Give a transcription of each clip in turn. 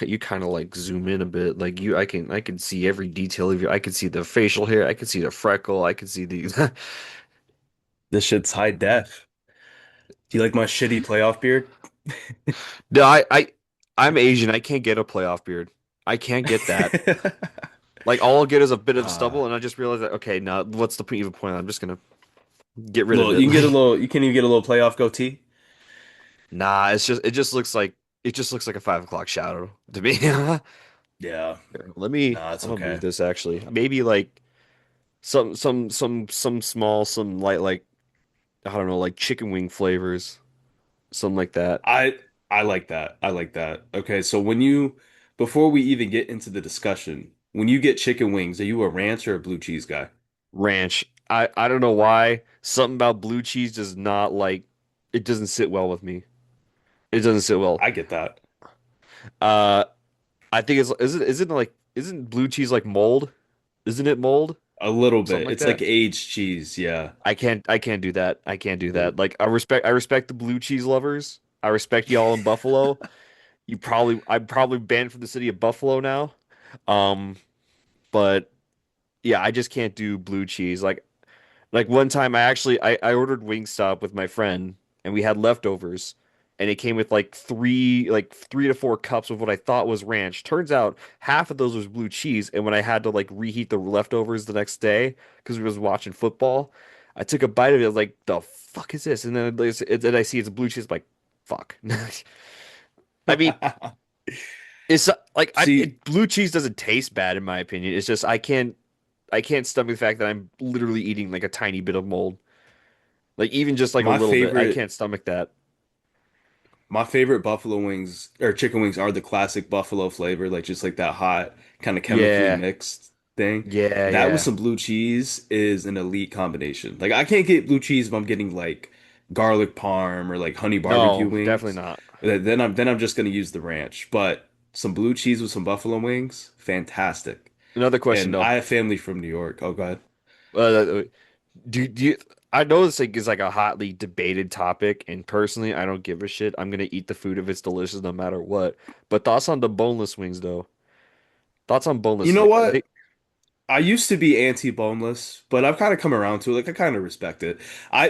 you kind of like zoom in a bit. Like I can see every detail of you. I can see the facial hair. I can see the freckle. I can see the. This shit's high def. Do you like my shitty playoff beard? No, I'm Asian. I can't get a playoff beard. I can't get that. Like all I'll get is a bit of Uh, stubble, and I just realized that okay, now what's the even point? I'm just gonna get rid of little it. you can get a Like, little you can even get a little playoff goatee. nah, it just looks like a 5 o'clock shadow to me. Yeah, Here, nah, it's I'm gonna move okay. this actually. Maybe like some small, some light, like I don't know, like chicken wing flavors, something like that. I I like that. I like that. Okay, so before we even get into the discussion, when you get chicken wings, are you a ranch or a blue cheese guy? Ranch. I don't know why. Something about blue cheese does not like it doesn't sit well with me. It doesn't sit well. I get that. Uh I think it's isn't it like isn't blue cheese like mold? Isn't it mold? A little Something bit. like It's like that. aged cheese, yeah. I can't do that. I can't do Dude. that. Like I respect the blue cheese lovers. I respect y'all in Buffalo. I'm probably banned from the city of Buffalo now. Um, but yeah, I just can't do blue cheese. Like one time I ordered Wingstop with my friend and we had leftovers and it came with like 3 to 4 cups of what I thought was ranch. Turns out half of those was blue cheese and when I had to like reheat the leftovers the next day because we was watching football, I took a bite of it I was like the fuck is this? And then I see it's blue cheese like fuck. I mean, it's like See, blue cheese doesn't taste bad in my opinion. It's just I can't stomach the fact that I'm literally eating like a tiny bit of mold. Like even just like a my little bit. I favorite can't stomach that. My favorite buffalo wings or chicken wings are the classic buffalo flavor, like just like that hot, kind of chemically Yeah. mixed thing. Yeah, That with yeah. some blue cheese is an elite combination. Like I can't get blue cheese if I'm getting like garlic parm or like honey barbecue No, definitely wings. not. Then I'm just gonna use the ranch. But some blue cheese with some buffalo wings, fantastic. Another question And though. I have family from New York. Oh God. Uh, do you I know this like is like a hotly debated topic, and personally, I don't give a shit. I'm gonna eat the food if it's delicious, no matter what. But thoughts on the boneless wings, though? Thoughts on You boneless? know Like, they, what? I used to be anti-boneless, but I've kind of come around to it. Like I kind of respect it.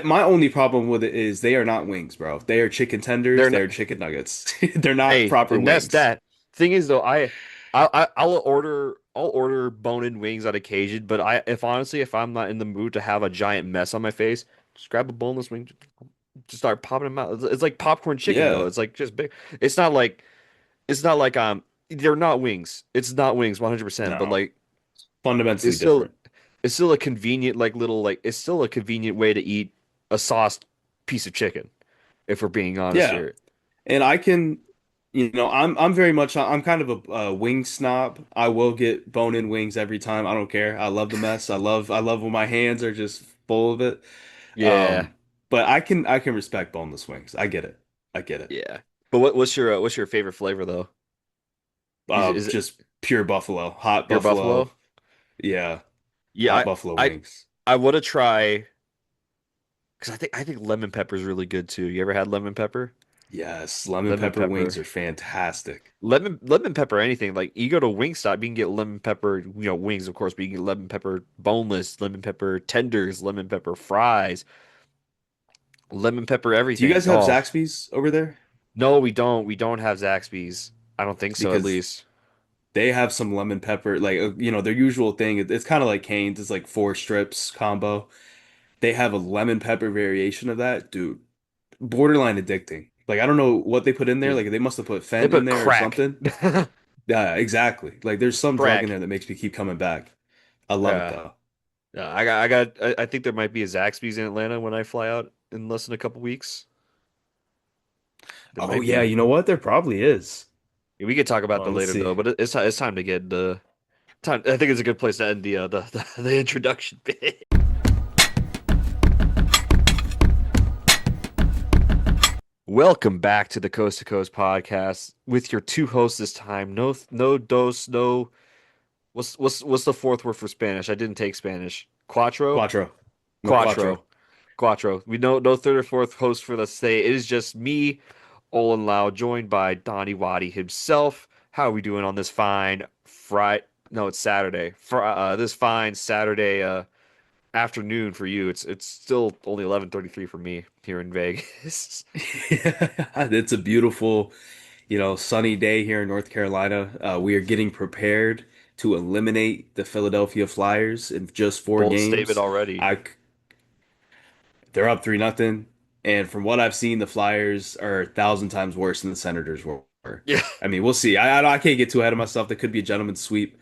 My only problem with it is they are not wings, bro. They are chicken tenders. they're They not. are chicken nuggets. They're not Hey, proper and that's wings. that. Thing is though, I'll order bone-in wings on occasion, but if honestly if I'm not in the mood to have a giant mess on my face, just grab a boneless wing, just start popping them out. It's like popcorn chicken though. Yeah, It's like just big. It's not like they're not wings. It's not wings 100%, but no, like fundamentally it's still different. it's still a convenient like little like it's still a convenient way to eat a sauced piece of chicken if we're being honest Yeah, here. and I'm very much I'm kind of a wing snob. I will get bone-in wings every time. I don't care. I love the mess. I love when my hands are just full of it. Yeah. Um, but I can respect boneless wings. I get it. I get it. Yeah. But what's your favorite flavor though? Is it Just pure buffalo, hot pure buffalo. buffalo? Yeah, Yeah, hot buffalo I wings. I want to try because I think lemon pepper is really good too. You ever had lemon pepper? Yes, lemon Lemon pepper wings pepper. are fantastic. Lemon pepper anything. Like you go to Wingstop, you can get lemon pepper, wings of course, but you can get lemon pepper boneless, lemon pepper tenders, lemon pepper fries, lemon pepper Do you everything. guys have Oh, Zaxby's over there? no, we don't. We don't have Zaxby's. I don't think so at Because least. they have some lemon pepper, like their usual thing. It's kind of like Cane's. It's like four strips combo. They have a lemon pepper variation of that, dude. Borderline addicting. Like I don't know what they put in there. Dude, Like they must have put they fent in put there or crack. something. Yeah, exactly. Like there's some drug in Crack. there that makes me keep coming back. I love it Yeah. though. Yeah, I think there might be a Zaxby's in Atlanta when I fly out in less than a couple weeks. There Oh might yeah, be. you know what? There probably is. We could talk about that Let's later though, see. but it's time to get the time. I think it's a good place to end the introduction bit. Welcome back to the Coast to Coast podcast with your two hosts this time. No dos, no. What's the fourth word for Spanish? I didn't take Spanish. Cuatro, Quattro. No cuatro, quattro. cuatro. We know no third or fourth host for the day. It is just me, Olin Lau, joined by Donnie Waddy himself. How are we doing on this fine Friday? No, it's Saturday. This fine Saturday afternoon for you. It's still only 11:33 for me here in Vegas. It's a beautiful, sunny day here in North Carolina. We are getting prepared to eliminate the Philadelphia Flyers in just four Bold statement games. already. I, they're up 3-0, and from what I've seen, the Flyers are 1,000 times worse than the Senators were. Yeah. I mean, we'll see. I can't get too ahead of myself. That could be a gentleman's sweep.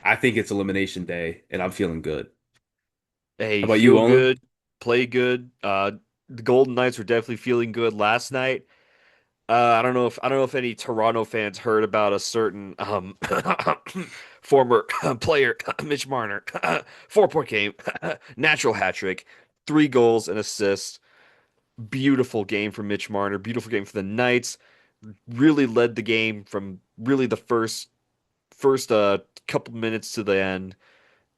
I think it's elimination day, and I'm feeling good. How Hey, about you, feel Olin? good, play good. The Golden Knights were definitely feeling good last night. I don't know if any Toronto fans heard about a certain former player, Mitch Marner, 4-point game, natural hat trick, 3 goals and assists. Beautiful game for Mitch Marner. Beautiful game for the Knights. Really led the game from really the first couple minutes to the end.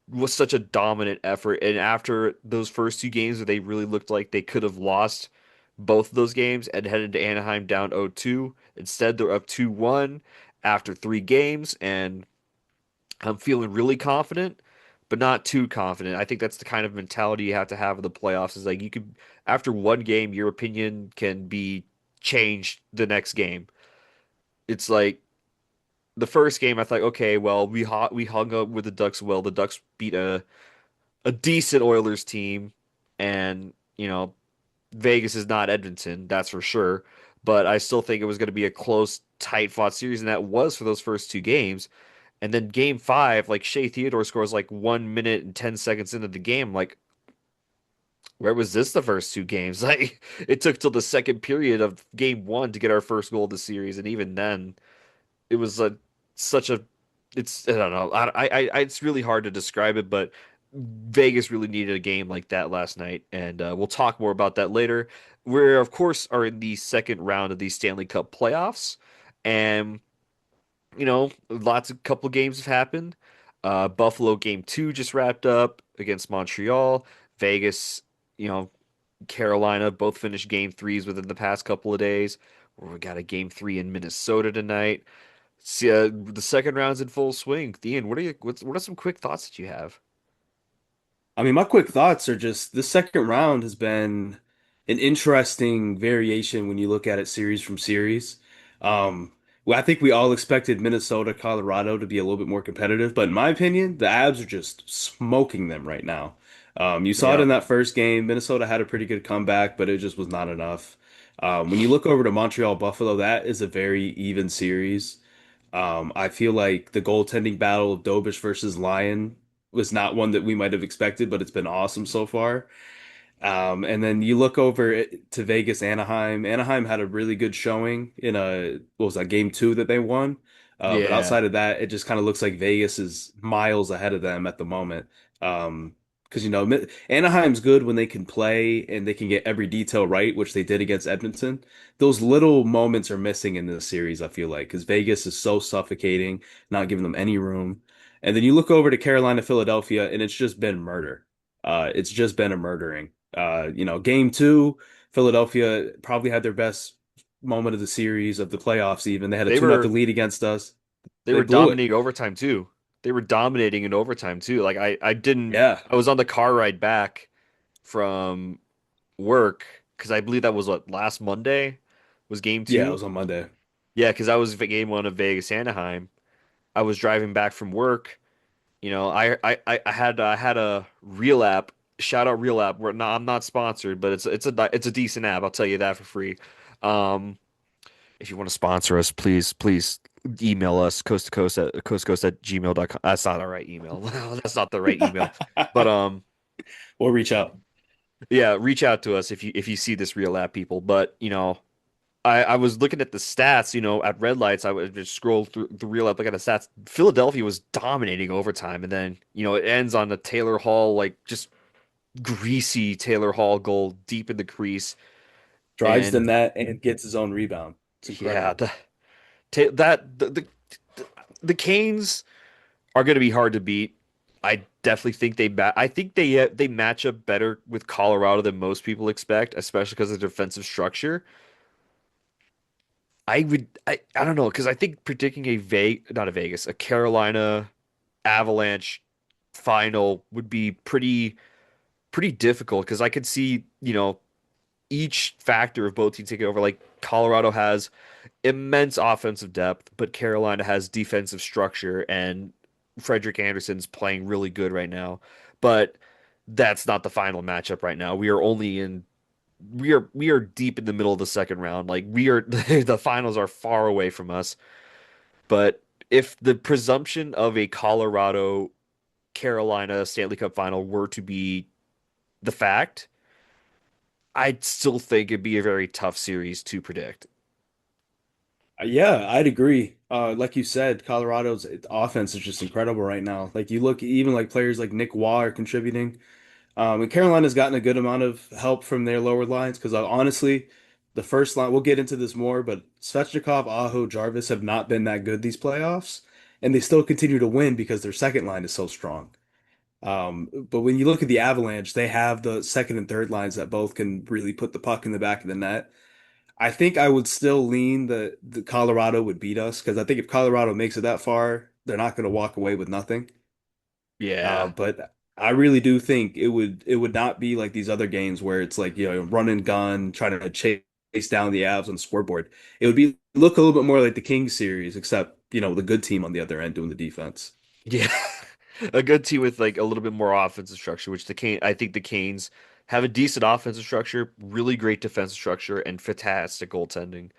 Was such a dominant effort. And after those first 2 games where they really looked like they could have lost both of those games and headed to Anaheim down 0-2, instead they're up 2-1 after 3 games, and I'm feeling really confident, but not too confident. I think that's the kind of mentality you have to have in the playoffs. Is like you could after one game, your opinion can be changed the next game. It's like the first game, I thought, okay, well, we hung up with the Ducks well. The Ducks beat a decent Oilers team, and Vegas is not Edmonton, that's for sure. But I still think it was going to be a close, tight fought series, and that was for those first 2 games. And then game five, like Shea Theodore scores like 1 minute and 10 seconds into the game. Like, where was this the first 2 games? Like, it took till the second period of game one to get our first goal of the series, and even then, it was such a I don't know. It's really hard to describe it, but Vegas really needed a game like that last night, and we'll talk more about that later. We're of course are in the second round of the Stanley Cup playoffs, and lots of couple games have happened. Buffalo game two just wrapped up against Montreal. Vegas, you know, Carolina both finished game threes within the past couple of days. We got a game three in Minnesota tonight. See, the second round's in full swing. Ian, what are some quick thoughts that you have? I mean, my quick thoughts are just this second round has been an interesting variation when you look at it series from series. Well, I think we all expected Minnesota, Colorado to be a little bit more competitive, but in my opinion, the Avs are just smoking them right now. You saw it Yeah, in that first game. Minnesota had a pretty good comeback, but it just was not enough. When you look over to Montreal, Buffalo, that is a very even series. I feel like the goaltending battle of Dobish versus Lyon was not one that we might have expected, but it's been awesome so far. And then you look over to Vegas, Anaheim. Anaheim had a really good showing in what was that, game two that they won. But yeah. outside of that, it just kind of looks like Vegas is miles ahead of them at the moment. Because Anaheim's good when they can play and they can get every detail right, which they did against Edmonton. Those little moments are missing in this series, I feel like, because Vegas is so suffocating, not giving them any room. And then you look over to Carolina, Philadelphia, and it's just been murder. It's just been a murdering. Game two, Philadelphia probably had their best moment of the series of the playoffs even. They had a They 2-0 were lead against us. they They were blew it. dominating overtime too. They were dominating in overtime too. Like Yeah. I was on the car ride back from work because I believe that was what last Monday was game Yeah, it two. was on Monday. Yeah, because I was game one of Vegas Anaheim. I was driving back from work. I had a Real app. Shout out Real app. I'm not sponsored, but it's a decent app. I'll tell you that for free. Um, if you want to sponsor us, please email us coast to coast at gmail.com. That's not the right email. That's not the right email. But We'll reach out. yeah, reach out to us if you see this Real app, people. But I was looking at the stats, at red lights. I would just scroll through the Real app, look at the stats. Philadelphia was dominating overtime, and then it ends on a Taylor Hall, like just greasy Taylor Hall goal deep in the crease. Drives the And net and gets his own rebound. It's yeah, incredible. the Canes are going to be hard to beat. I definitely think I think they match up better with Colorado than most people expect, especially because of the defensive structure. I don't know because I think predicting not a Vegas, a Carolina Avalanche final would be pretty difficult because I could see, each factor of both teams taking over. Like Colorado has immense offensive depth, but Carolina has defensive structure, and Frederik Andersen's playing really good right now. But that's not the final matchup right now. We are deep in the middle of the second round. Like we are the finals are far away from us. But if the presumption of a Colorado Carolina Stanley Cup final were to be the fact, I'd still think it'd be a very tough series to predict. Yeah, I'd agree. Like you said, Colorado's offense is just incredible right now. Like you look, even like players like Nick Waugh are contributing. And Carolina's gotten a good amount of help from their lower lines because honestly, the first line, we'll get into this more, but Svechnikov, Aho, Jarvis have not been that good these playoffs, and they still continue to win because their second line is so strong. But when you look at the Avalanche, they have the second and third lines that both can really put the puck in the back of the net. I think I would still lean the Colorado would beat us because I think if Colorado makes it that far, they're not going to walk away with nothing. Yeah. But I really do think it would not be like these other games where it's like, run and gun, trying to chase down the Avs on the scoreboard. It would be look a little bit more like the Kings series, except, the good team on the other end doing the defense. Yeah. A good team with like a little bit more offensive structure, which I think the Canes have a decent offensive structure, really great defensive structure, and fantastic goaltending.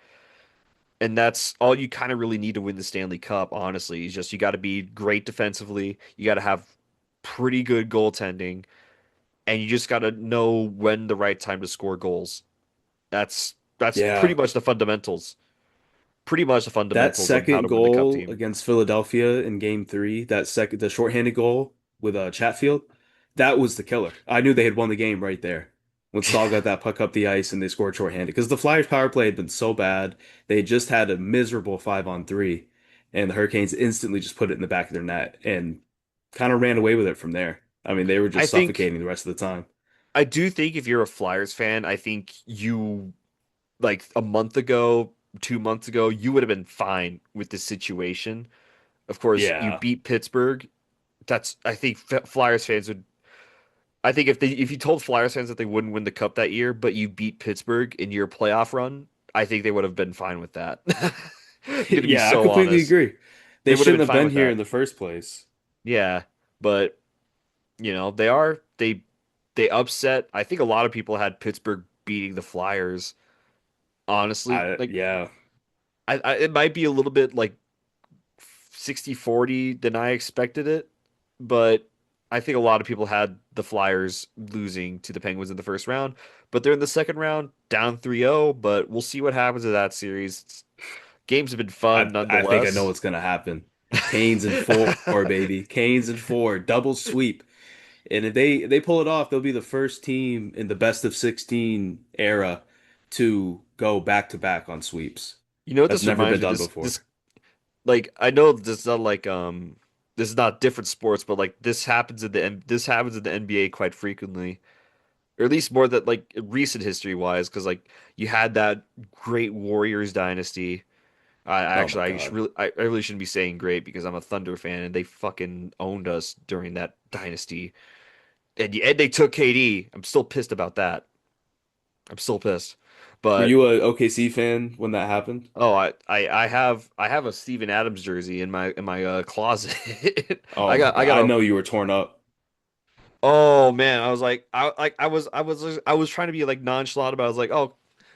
And that's all you kind of really need to win the Stanley Cup, honestly. Is just you got to be great defensively, you got to have pretty good goaltending, and you just got to know when the right time to score goals. That's pretty Yeah. much the fundamentals. Pretty much the That fundamentals of how second to win the cup goal team. against Philadelphia in game three, the shorthanded goal with Chatfield, that was the killer. I knew they had won the game right there when Stahl got that puck up the ice and they scored shorthanded because the Flyers power play had been so bad. They just had a miserable 5-on-3, and the Hurricanes instantly just put it in the back of their net and kind of ran away with it from there. I mean, they were I just think suffocating the rest of the time. I do think if you're a Flyers fan, I think you like a month ago, 2 months ago, you would have been fine with this situation. Of course, you Yeah. beat Pittsburgh. I think Flyers fans would. I think if you told Flyers fans that they wouldn't win the cup that year, but you beat Pittsburgh in your playoff run, I think they would have been fine with that. I'm gonna be Yeah, I so completely honest. agree. They They would have shouldn't been have fine been with here in that. the first place. Yeah, but they upset. I think a lot of people had Pittsburgh beating the Flyers. Honestly, like Yeah. it might be a little bit like 60-40 than I expected it, but I think a lot of people had the Flyers losing to the Penguins in the first round, but they're in the second round down 3-0, but we'll see what happens in that series. Games have been fun I think I know nonetheless. what's gonna happen. Canes and four, baby. Canes and four, double sweep. And if they pull it off, they'll be the first team in the best of 16 era to go back to back on sweeps. You know what That's this never been reminds me? done This before. like I know this is not like this is not different sports, but like this happens in the NBA quite frequently, or at least more that like recent history wise, because like you had that great Warriors dynasty. I Oh my actually God. I really shouldn't be saying great because I'm a Thunder fan and they fucking owned us during that dynasty, and they took KD. I'm still pissed about that. I'm still pissed, Were but you a OKC fan when that happened? oh, I have a Steven Adams jersey in my closet. Oh my I God. got I a know you were torn up. oh man, I was like I was trying to be like nonchalant about it. I was like, "Oh,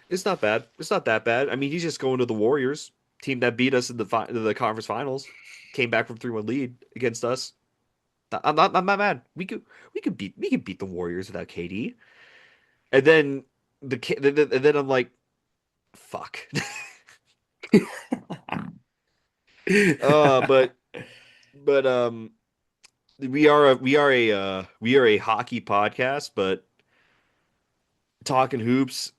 it's not bad. It's not that bad. I mean, he's just going to the Warriors, team that beat us in the conference finals, came back from 3-1 lead against us. I'm not mad. We could beat the Warriors without KD." And then and then I'm like, "Fuck." Uh, but but we are a hockey podcast, but talking hoops.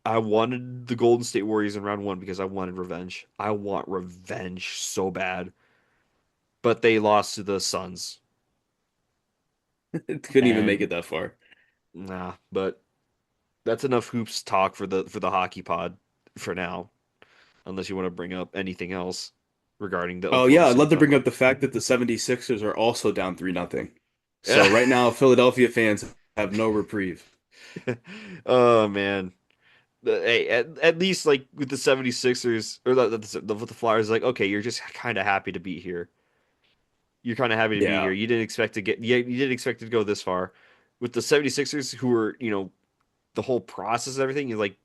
I wanted the Golden State Warriors in round one because I wanted revenge. I want revenge so bad. But they lost to the Suns. Couldn't even make And it that far. nah, but that's enough hoops talk for the hockey pod for now. unless you want to bring up anything else regarding the Oh yeah, Oklahoma I'd City love to bring Thunder. up the fact that the 76ers are also down 3-0. So Yeah. right now, Philadelphia fans have no reprieve. Oh man. Hey, at least like with the 76ers or with the Flyers, like okay, you're just kind of happy to be here. You're kind of happy to be here. Yeah. You didn't expect to get, yeah, you didn't expect it to go this far. With the 76ers, who were, the whole process and everything, you're like,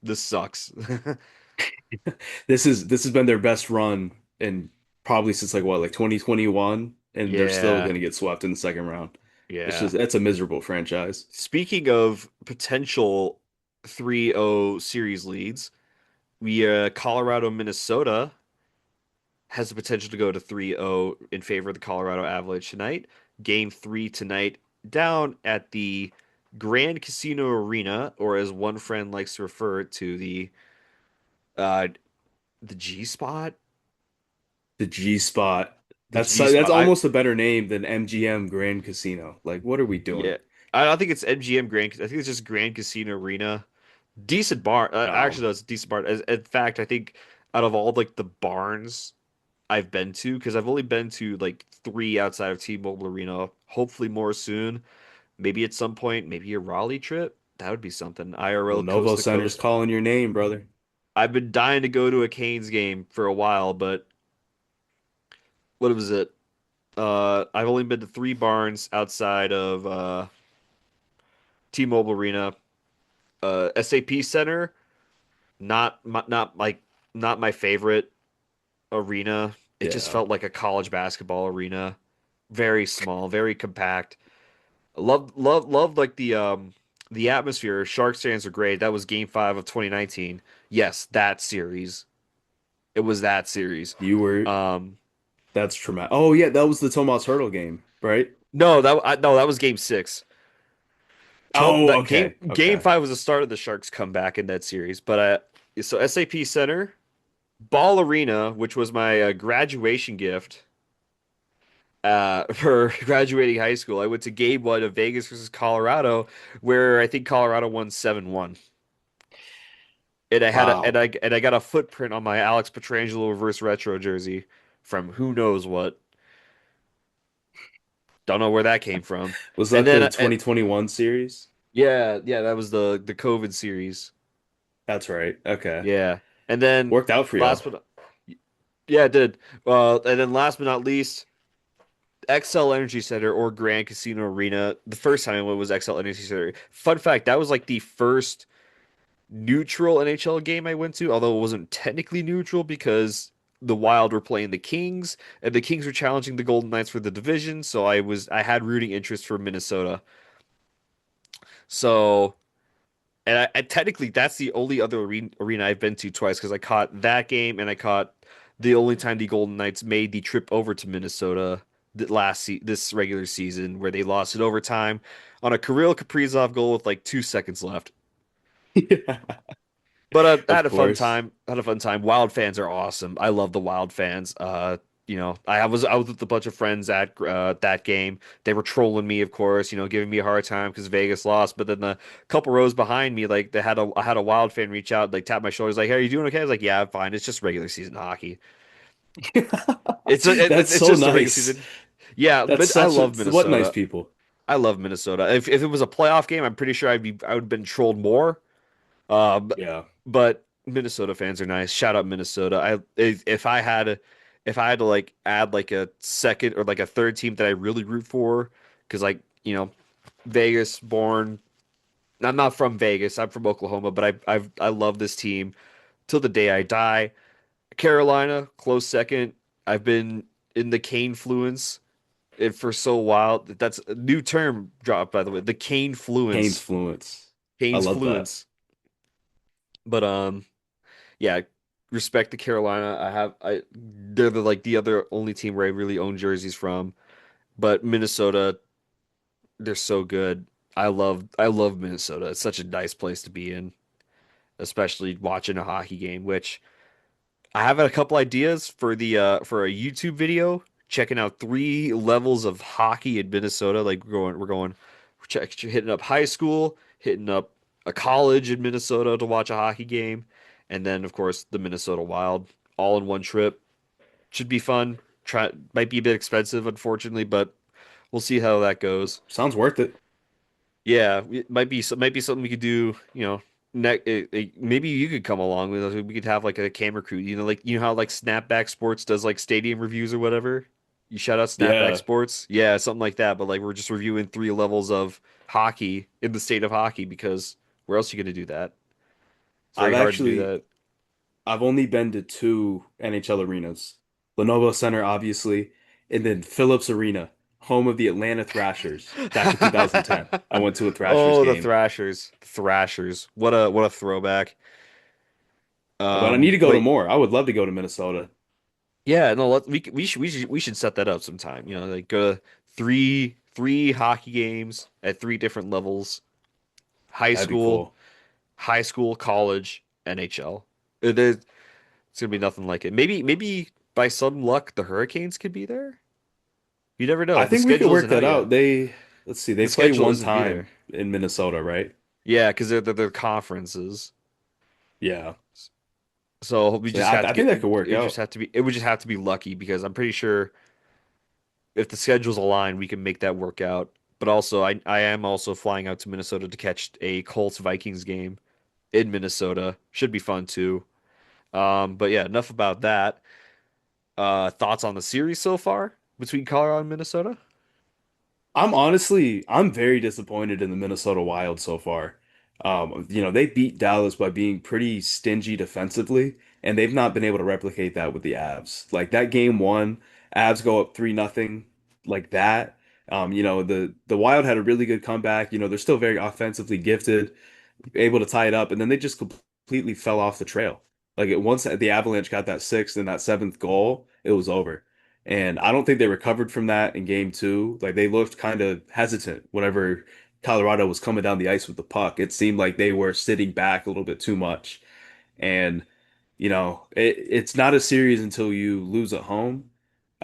this sucks. This has been their best run in probably since like what, like 2021, and they're still Yeah, going to get swept in the second round. It's yeah. just that's a miserable franchise. Speaking of potential 3-0 series leads, Colorado, Minnesota has the potential to go to 3-0 in favor of the Colorado Avalanche tonight. Game 3 tonight down at the Grand Casino Arena, or as one friend likes to refer to, uh the G spot. The G Spot. The G That's spot. almost a better name than MGM Grand Casino. Like, what are we doing? Yeah. I don't think it's MGM Grand. I think it's just Grand Casino Arena. Decent bar. Oh, Actually, that's a decent bar. In fact, I think out of all like the barns I've been to, because I've only been to like three outside of T-Mobile Arena. Hopefully more soon. Maybe at some point, maybe a Raleigh trip. That would be something. IRL Lenovo coast to Center's coast. calling your name, brother. I've been dying to go to a Canes game for a while, but what was it? I've only been to three barns outside of T-Mobile Arena. SAP Center, not my favorite arena. It just Yeah. felt like a college basketball arena. Very small, very compact. Love like the atmosphere. Sharks fans are great. That was game 5 of 2019. Yes, that series. It was that series. You were Um That's traumatic. Oh yeah, that was the Tomas Hurdle game, right? no, that was game 6. Oh, That okay. game Okay. 5 was the start of the Sharks comeback in that series. But so SAP Center, Ball Arena, which was my graduation gift for graduating high school. I went to game 1 of Vegas versus Colorado, where I think Colorado won 7-1. And I had a Wow. and I got a footprint on my Alex Petrangelo reverse retro jersey from who knows what. Don't know where that came from. Was And that then the 2021 series? yeah, that was the COVID series. That's right. Okay. Yeah. And then Worked out for last y'all. but yeah, it did. And then last but not least, XL Energy Center or Grand Casino Arena. The first time I went was XL Energy Center. Fun fact, that was like the first neutral NHL game I went to, although it wasn't technically neutral because the Wild were playing the Kings and the Kings were challenging the Golden Knights for the division, so I had rooting interest for Minnesota. So, and technically that's the only other arena I've been to twice because I caught that game and I caught the only time the Golden Knights made the trip over to Minnesota this regular season where they lost it overtime on a Kirill Kaprizov goal with like 2 seconds left. Yeah. But I Of had a fun course. time. Had a fun time. Wild fans are awesome. I love the Wild fans. I was with a bunch of friends at that game. They were trolling me, of course, giving me a hard time because Vegas lost. But then the couple rows behind me, like I had a Wild fan reach out, like tap my shoulders, like, "Hey, are you doing okay?" I was like, "Yeah, I'm fine. It's just regular season hockey. That's It's so just a regular nice. season." Yeah, That's but I such a love what nice Minnesota. people. I love Minnesota. If it was a playoff game, I'm pretty sure I would have been trolled more. Yeah. But Minnesota fans are nice. Shout out Minnesota. If I had to like add like a second or like a third team that I really root for, because like Vegas born. I'm not from Vegas. I'm from Oklahoma, but I love this team till the day I die. Carolina, close second. I've been in the Kane fluence it for so while. That's a new term drop by the way. The Kane Kane's fluence. fluence. I Kane's love that. fluence. But yeah, respect to Carolina. They're the other only team where I really own jerseys from. But Minnesota, they're so good. I love Minnesota. It's such a nice place to be in, especially watching a hockey game, which I have a couple ideas for a YouTube video checking out 3 levels of hockey in Minnesota. Like hitting up high school, hitting up a college in Minnesota to watch a hockey game, and then of course the Minnesota Wild all in one trip. Should be fun. Try might be a bit expensive, unfortunately, but we'll see how that goes. Sounds worth it. Yeah, it might be something we could do. Maybe you could come along with us. We could have like a camera crew. How like Snapback Sports does like stadium reviews or whatever. You shout out Snapback Yeah. Sports, yeah, something like that. But like we're just reviewing three levels of hockey in the state of hockey because where else are you gonna do that? It's I've very hard to do actually that. I've only been to two NHL arenas. Lenovo Center, obviously, and then Phillips Arena, home of the Atlanta Thrashers back in 2010. I went to a Thrashers Oh, the game. Thrashers, Thrashers. What a throwback. But I need to go to But more. I would love to go to Minnesota. yeah, no, we should set that up sometime. Like go to three hockey games at three different levels: high That'd be school, cool. college, NHL. It's gonna be nothing like it. Maybe by some luck the Hurricanes could be there. You never know. I The think we could schedule work isn't that out out. yet. Let's see, they The play schedule one isn't be there. time in Minnesota, right? Yeah, because they're conferences. Yeah. So we So just yeah, have to I think get. that could work It just out. have to be. It would just have to be lucky because I'm pretty sure if the schedules align, we can make that work out. But also, I am also flying out to Minnesota to catch a Colts Vikings game in Minnesota. Should be fun too. But yeah, enough about that. Thoughts on the series so far between Colorado and Minnesota? I'm very disappointed in the Minnesota Wild so far. They beat Dallas by being pretty stingy defensively, and they've not been able to replicate that with the Avs. Like that game one, Avs go up 3-0 like that. The Wild had a really good comeback. They're still very offensively gifted, able to tie it up, and then they just completely fell off the trail. Once the Avalanche got that sixth and that seventh goal, it was over. And I don't think they recovered from that in game two. Like they looked kind of hesitant whenever Colorado was coming down the ice with the puck. It seemed like they were sitting back a little bit too much. And it's not a series until you lose at home.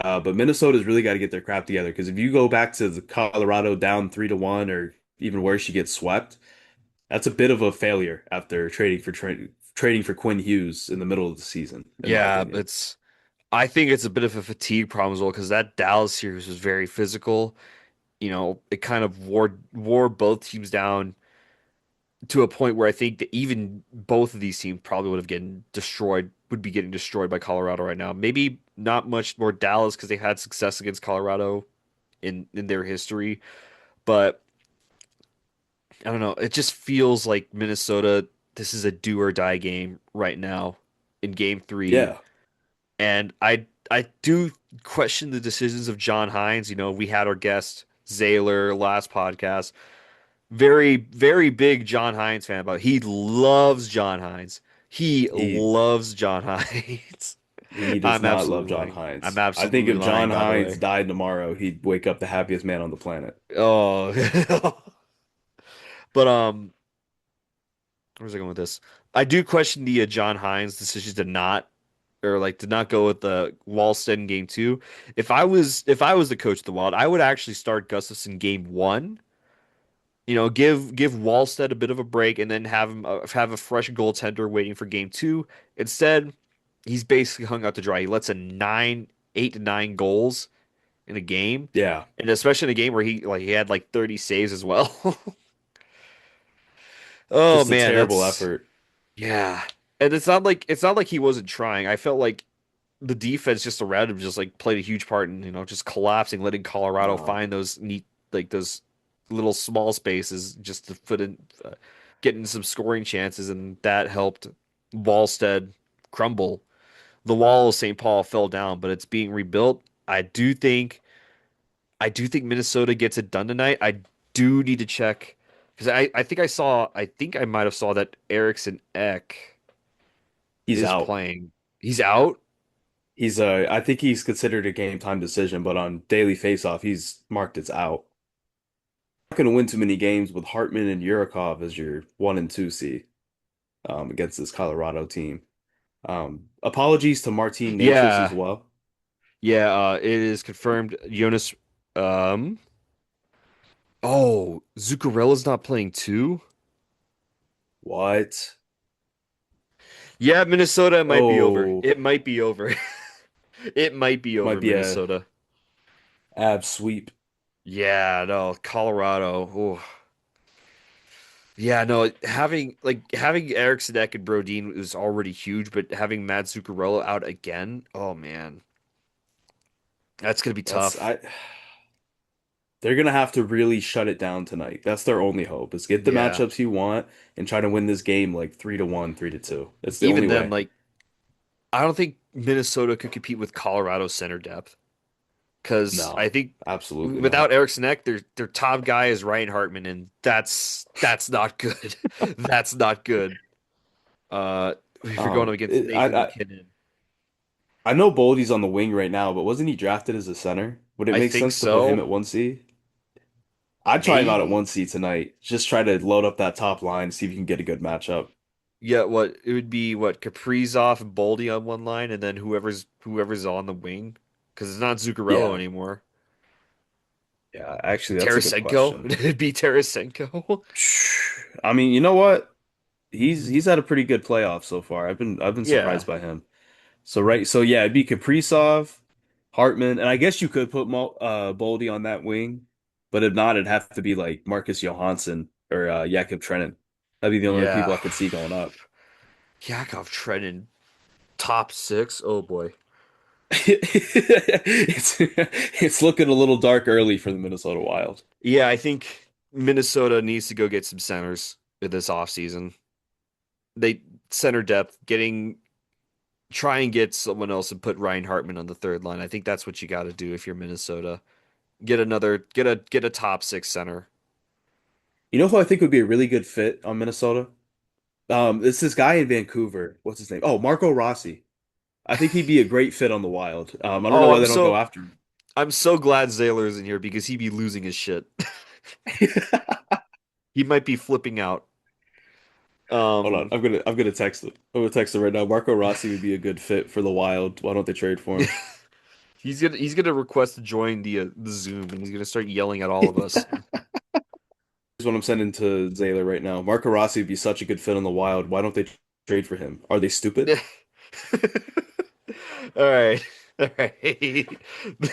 But Minnesota's really got to get their crap together because if you go back to the Colorado down 3-1 or even worse, you get swept. That's a bit of a failure after trading for Quinn Hughes in the middle of the season, in my Yeah, opinion. it's. I think it's a bit of a fatigue problem as well because that Dallas series was very physical. It kind of wore both teams down to a point where I think that even both of these teams probably would be getting destroyed by Colorado right now. Maybe not much more Dallas because they had success against Colorado in their history, but I don't know. It just feels like Minnesota, this is a do or die game right now in game three. Yeah, And I do question the decisions of John Hines. We had our guest Zaylor last podcast. Very, very big John Hines fan, but he loves John Hines. He he loves John Hines. he does I'm not absolutely love John lying. I'm Hines. I think absolutely if lying, John by the Hines way. died tomorrow, he'd wake up the happiest man on the planet. Oh, but where's I going with this? I do question the John Hines decision to not or like to not go with the Wallstead in game two. If I was the coach of the Wild, I would actually start Gustafson game one. Give Wallstead a bit of a break and then have a fresh goaltender waiting for game two. Instead, he's basically hung out to dry. He lets a 8 to 9 goals in a game, Yeah, and especially in a game where he had like 30 saves as well. Oh just a man, terrible that's effort. yeah. And it's not like he wasn't trying. I felt like the defense just around him just like played a huge part in just collapsing, letting Colorado No, find those neat like those little small spaces just to put in, getting some scoring chances, and that helped Wallstead crumble. The wall of St. Paul fell down, but it's being rebuilt. I do think Minnesota gets it done tonight. I do need to check because I think I might have saw that Eriksson Ek he's is out. playing. He's out. I think he's considered a game time decision, but on daily faceoff, he's marked as out. Not going to win too many games with Hartman and Yurikov as your one and two seed against this Colorado team. Apologies to Martin Necas as Yeah, well. yeah. It is confirmed. Jonas. Um. Oh, Zuccarella's not playing too. What? Yeah, Minnesota might be over. Oh, It might be over. It might be over, might be a Minnesota. ab sweep. Yeah, no, Colorado. Ooh. Yeah, no, having Eric Sadek and Brodin was already huge, but having Matt Zuccarello out again, oh man, that's gonna be That's tough. I. They're gonna have to really shut it down tonight. That's their only hope is get the Yeah, matchups you want and try to win this game like 3-1, 3-2. That's the even only them, way. like I don't think Minnesota could compete with Colorado's center depth because I No, think absolutely without not. Eric Sadek, their top guy is Ryan Hartman, and that's not good. That's not good. If you're going up against It, I, Nathan I McKinnon, I know Boldy's on the wing right now, but wasn't he drafted as a center? Would it I make think sense to put him so. at 1C? I'd try him out at Maybe. 1C tonight. Just try to load up that top line, see if you can get a good matchup. Yeah, what it would be what Kaprizov and Boldy on one line, and then whoever's on the wing, because it's not Zuccarello Yeah, anymore. yeah. Actually, that's a good Tarasenko, question. it'd be Tarasenko. I mean, you know what? He's had a pretty good playoff so far. I've been Yeah, surprised by him. So yeah, it'd be Kaprizov, Hartman, and I guess you could put Boldy on that wing, but if not, it'd have to be like Marcus Johansson or Jakub Trenin. That'd be the only people yeah. I could see going up. Yakov Trenin, top six. Oh boy. It's looking a little dark early for the Minnesota Wild. Yeah, I think Minnesota needs to go get some centers this offseason. They center depth, try and get someone else and put Ryan Hartman on the third line. I think that's what you got to do if you're Minnesota. Get a top six center. You know who I think would be a really good fit on Minnesota? It's this guy in Vancouver. What's his name? Oh, Marco Rossi. I think he'd be a great fit on the Wild. I don't know Oh, why they don't go after him. I'm so glad Zaylor's in here because he'd be losing his shit. He might be flipping out. Hold on, Um, I'm gonna text him. I'm gonna text him right now. Marco Rossi would be a good fit for the Wild. Why don't they trade for him? he's gonna request to join the Zoom and he's gonna start yelling at all of us. Here's what I'm sending to Zaylor right now. Marco Rossi would be such a good fit on the Wild. Why don't they trade for him? Are they stupid? All right. All right.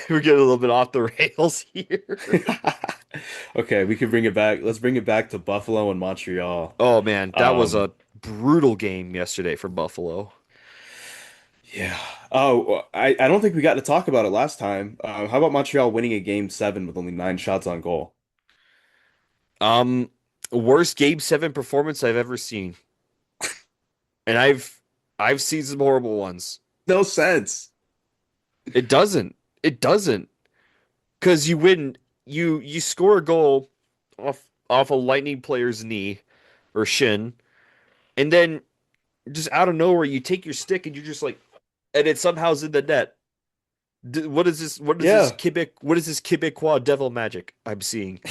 We're getting a little bit off the rails here. Okay, we can bring it back. Let's bring it back to Buffalo and Montreal. Oh man, that was Um, a brutal game yesterday for Buffalo. yeah. Oh, I don't think we got to talk about it last time. How about Montreal winning a game seven with only 9 shots on goal? Um, Worst game seven performance I've ever seen. And I've seen some horrible ones. No sense. It doesn't. It doesn't. Because you score a goal off a lightning player's knee or shin, and then just out of nowhere you take your stick and you're just like, and it somehow's in the net. What is this? Yeah. What is this Quebecois devil magic I'm seeing?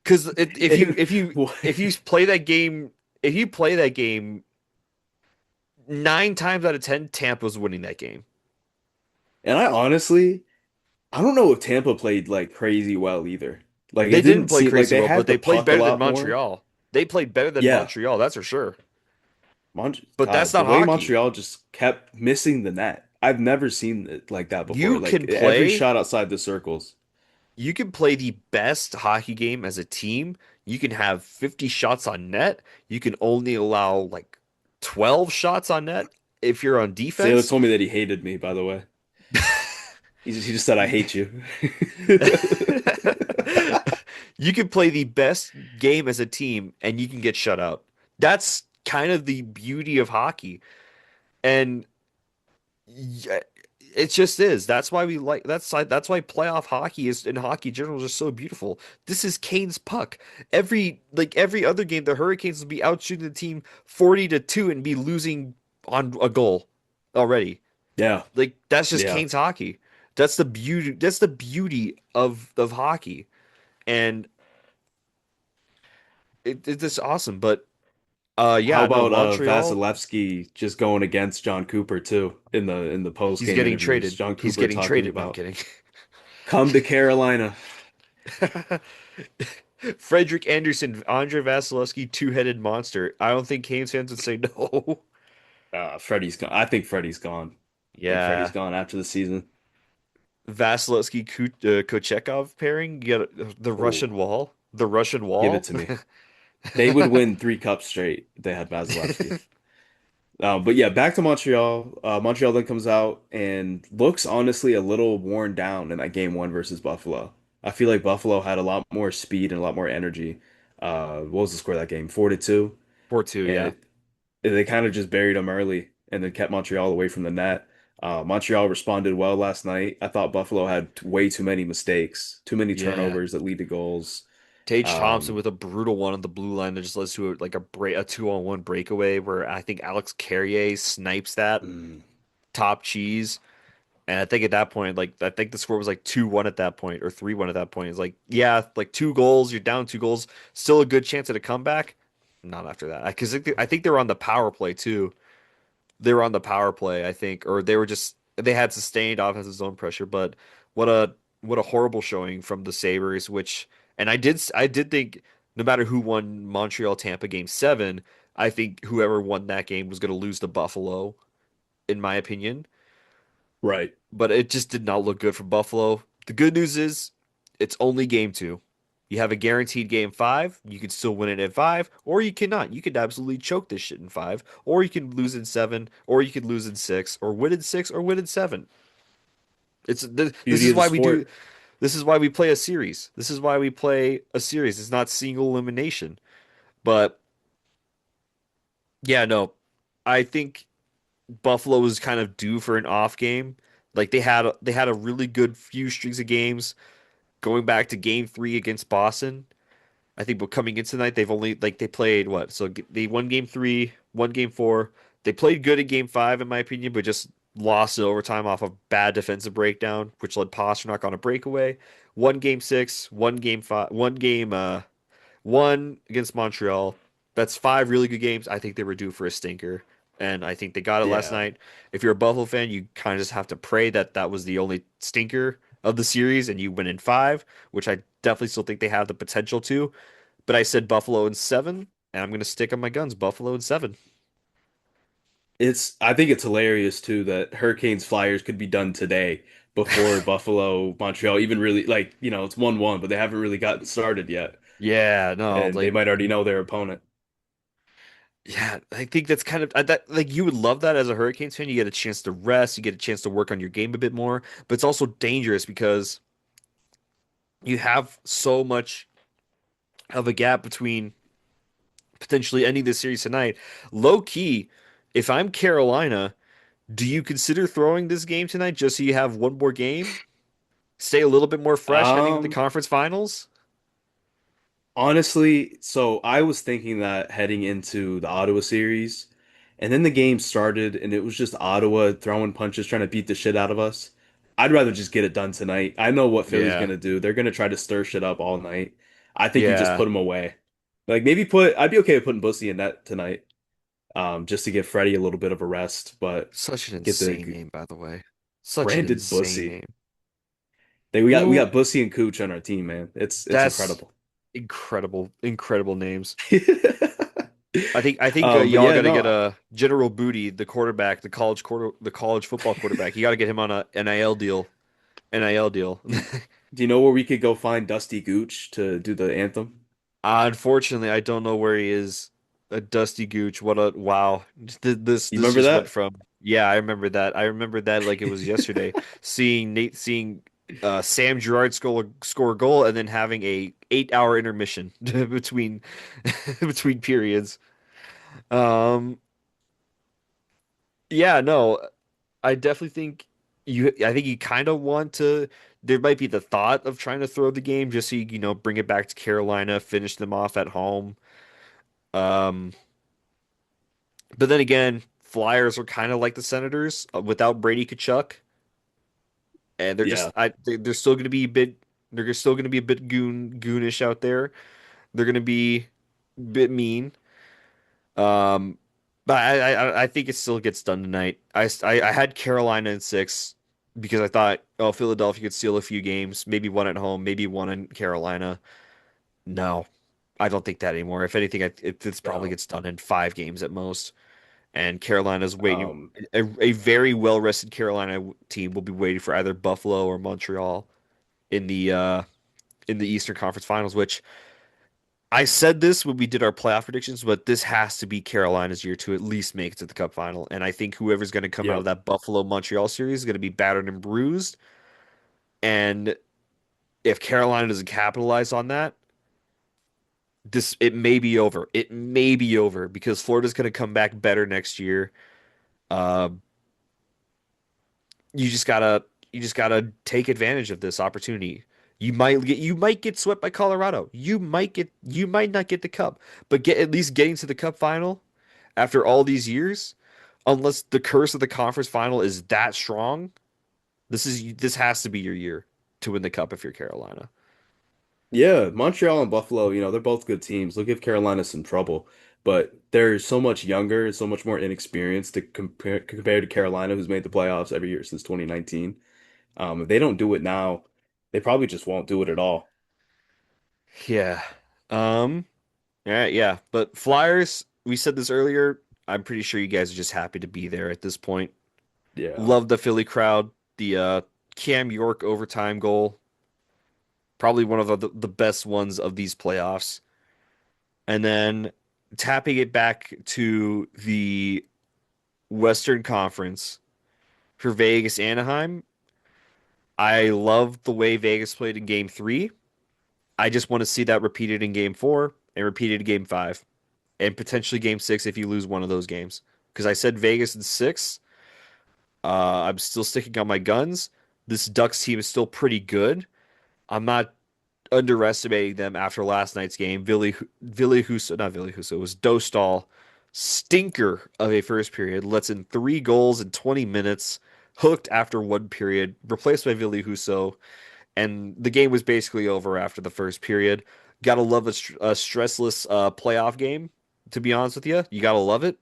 Because And if you play that game, if you play that game 9 times out of 10, Tampa's winning that game. and I don't know if Tampa played like crazy well either. Like They it didn't didn't play seem like crazy they well, but had the they played puck a better than lot more. Montreal. They played better than Yeah. Montreal, that's for sure. But that's The not way hockey. Montreal just kept missing the net. I've never seen it like that before. You Like can every play, shot outside the circles. you can play the best hockey game as a team. You can have 50 shots on net. You can only allow like 12 shots on net if you're on Sailor defense. told me that he hated me, by the way. He just said I hate you. You can play the best game as a team and you can get shut out. That's kind of the beauty of hockey. And yeah, it just is. That's why we like that's why playoff hockey is and hockey in general is just so beautiful. This is Kane's puck. Every other game, the Hurricanes would be out shooting the team 40-2 and be losing on a goal already. Yeah, Like that's just yeah. Kane's hockey. That's the beauty of hockey. And it's just awesome. But How yeah, no, about Montreal, Vasilevsky just going against John Cooper too in the post he's game getting interviews? traded. John He's Cooper getting talking traded. No, I'm about kidding. come to Carolina. Frederik Andersen, Andre Vasilevsky, two-headed monster. I don't think Canes fans would say no. Freddie's gone. I think Freddie's gone. I think Freddie's Yeah. gone after the season. Vasilevsky Kochekov pairing. You got the Oh, Russian Wall. The Russian give it Wall. to me. They would win 3 cups straight if they had Vasilevsky. But yeah, back to Montreal. Montreal then comes out and looks honestly a little worn down in that game one versus Buffalo. I feel like Buffalo had a lot more speed and a lot more energy. What was the score of that game? 4-2. 4-2, And yeah. they kind of just buried them early and then kept Montreal away from the net. Montreal responded well last night. I thought Buffalo had way too many mistakes, too many Yeah. turnovers that lead to goals. Tage Thompson Um, with a brutal one on the blue line that just led to a 2-on-1 breakaway where I think Alex Carrier snipes that mm, top cheese. And I think at that point, like I think the score was like 2-1 at that point or 3-1 at that point. It's like, yeah, like 2 goals, you're down 2 goals, still a good chance at a comeback. Not after that. Because I think they were on the power play too. They were on the power play, I think, or they had sustained offensive zone pressure. But what a what a horrible showing from the Sabres. Which and I did think no matter who won Montreal Tampa Game 7, I think whoever won that game was going to lose to Buffalo, in my opinion. right. But it just did not look good for Buffalo. The good news is it's only game 2. You have a guaranteed game 5. You could still win it at 5, or you cannot. You could absolutely choke this shit in 5, or you can lose in 7, or you could lose in 6, or win in 6, or win in 7. This Beauty is of the why we do. sport. This is why we play a series. This is why we play a series. It's not single elimination. But yeah, no, I think Buffalo was kind of due for an off game. Like they had a really good few streaks of games going back to game 3 against Boston. I think, but coming into tonight, they've only like they played what? So they won game 3, won game 4. They played good at game 5, in my opinion, but just lost in overtime off a bad defensive breakdown, which led Pastrnak on a breakaway. Won game 6, won game 5, one against Montreal. That's 5 really good games. I think they were due for a stinker, and I think they got it last Yeah. night. If you're a Buffalo fan, you kind of just have to pray that that was the only stinker of the series, and you win in 5, which I definitely still think they have the potential to. But I said Buffalo in 7, and I'm going to stick on my guns. Buffalo in 7. I think it's hilarious too that Hurricanes Flyers could be done today before Buffalo Montreal even really like, it's 1-1, but they haven't really gotten started yet. Yeah, no, And they like might already know their opponent. yeah, I think that's kind of that like you would love that as a Hurricanes fan. You get a chance to rest, you get a chance to work on your game a bit more, but it's also dangerous because you have so much of a gap between potentially ending this series tonight. Low key, if I'm Carolina, do you consider throwing this game tonight just so you have one more game? Stay a little bit more fresh heading into the Um, conference finals? Honestly, so I was thinking that heading into the Ottawa series, and then the game started and it was just Ottawa throwing punches, trying to beat the shit out of us. I'd rather just get it done tonight. I know what Philly's Yeah. gonna do. They're gonna try to stir shit up all night. I think you just Yeah. put them away. Like maybe I'd be okay with putting Bussy in net tonight, just to give Freddie a little bit of a rest, but Such an get insane the name, by the way. Such an Brandon insane Bussy. name. We got Who? Bussy and Cooch on our team, man. It's That's incredible. incredible, incredible names. I think But y'all yeah, got to no. get a General Booty, the quarterback, the college football quarterback. You got to get him on a NIL deal. NIL deal. Do you know where we could go find Dusty Gooch to do the anthem? Unfortunately, I don't know where he is. A Dusty Gooch. What a wow. This You this remember just went that? from yeah, I remember that. I remember that like it was yesterday. Seeing Sam Girard score a goal and then having a 8-hour intermission between between periods. Um yeah, no, I definitely think I think you kind of want to there might be the thought of trying to throw the game just so you bring it back to Carolina, finish them off at home. Um But then again, Flyers are kind of like the Senators without Brady Kachuk, and Yeah. they're still going to be a bit still going to be a bit goonish out there. They're going to be a bit mean. Um, but I think it still gets done tonight. I had Carolina in 6 because I thought, oh, Philadelphia could steal a few games, maybe one at home, maybe one in Carolina. No, I don't think that anymore. If anything, this probably No. gets done in 5 games at most. And Carolina's waiting. Um, A very well rested Carolina team will be waiting for either Buffalo or Montreal in the Eastern Conference Finals. Which I said this when we did our playoff predictions, but this has to be Carolina's year to at least make it to the Cup final. And I think whoever's going to come out of yep. that Buffalo Montreal series is going to be battered and bruised. And if Carolina doesn't capitalize on that, this it may be over. It may be over because Florida's going to come back better next year. Uh, you just gotta you just gotta take advantage of this opportunity. You might get swept by Colorado. You might not get the cup, but get at least getting to the cup final after all these years, unless the curse of the conference final is that strong, this has to be your year to win the cup if you're Carolina. Yeah, Montreal and Buffalo, they're both good teams. They'll give Carolina some trouble, but they're so much younger and so much more inexperienced to compared to Carolina, who's made the playoffs every year since 2019. If they don't do it now, they probably just won't do it at all. Yeah. Um, yeah, yeah. But Flyers, we said this earlier. I'm pretty sure you guys are just happy to be there at this point. Yeah. Love the Philly crowd. The Cam York overtime goal, probably one of the best ones of these playoffs. And then tapping it back to the Western Conference for Vegas Anaheim. I love the way Vegas played in game 3. I just want to see that repeated in game 4 and repeated in game 5 and potentially game 6 if you lose one of those games. Because I said Vegas in 6. I'm still sticking on my guns. This Ducks team is still pretty good. I'm not underestimating them after last night's game. Ville Husso, not Ville Husso, it was Dostal, stinker of a first period, lets in 3 goals in 20 minutes, hooked after 1 period, replaced by Ville Husso, and the game was basically over after the first period. Gotta love a stressless playoff game. To be honest with you, you gotta love it.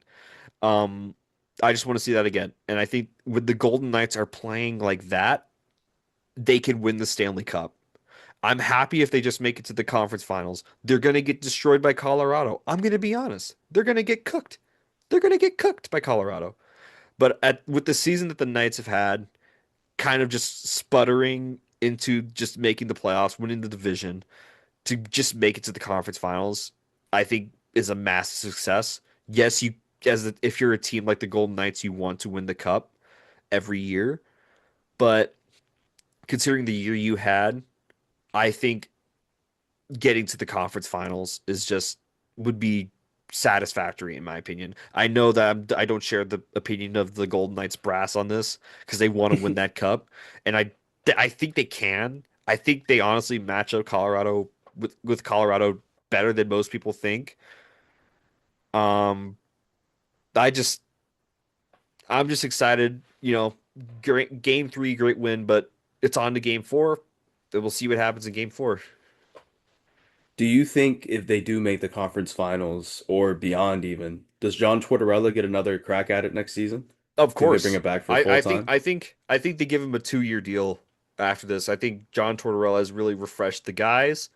Um, I just want to see that again, and I think when the Golden Knights are playing like that, they can win the Stanley Cup. I'm happy if they just make it to the conference finals. They're going to get destroyed by Colorado. I'm going to be honest. They're going to get cooked. They're going to get cooked by Colorado. But with the season that the Knights have had, kind of just sputtering into just making the playoffs, winning the division, to just make it to the conference finals, I think is a massive success. Yes, if you're a team like the Golden Knights, you want to win the cup every year, but considering the year you had, I think getting to the conference finals is just would be satisfactory in my opinion. I know that I don't share the opinion of the Golden Knights brass on this because they want to win that cup, and I think they can. I think they honestly match up Colorado with Colorado better than most people think. Um, I just I'm just excited. Great game 3, great win, but it's on to game 4. We'll see what happens in game 4. Do you think if they do make the conference finals or beyond even, does John Tortorella get another crack at it next season? Of Think they bring course. it back for I, full I think time? I think I think they give him a 2-year deal after this. I think John Tortorella has really refreshed the guys.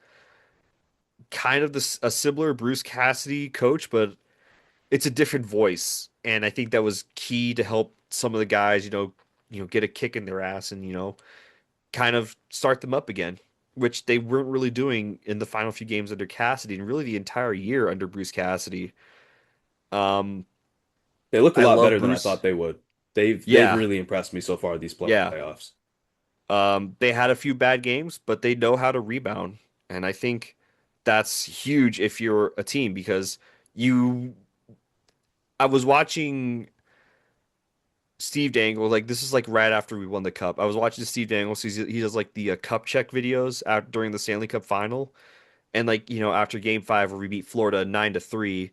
Kind of a similar Bruce Cassidy coach, but it's a different voice. And I think that was key to help some of the guys, get a kick in their ass and, kind of start them up again, which they weren't really doing in the final few games under Cassidy and really the entire year under Bruce Cassidy. Um, They look a I lot love better than I Bruce. thought they would. They've Yeah, really impressed me so far these yeah. playoffs. They had a few bad games, but they know how to rebound. And I think that's huge if you're a team because you, I was watching Steve Dangle, like this is like right after we won the cup. I was watching Steve Dangle, so he does like the cup check videos out during the Stanley Cup final. And like, after game 5 where we beat Florida 9-3,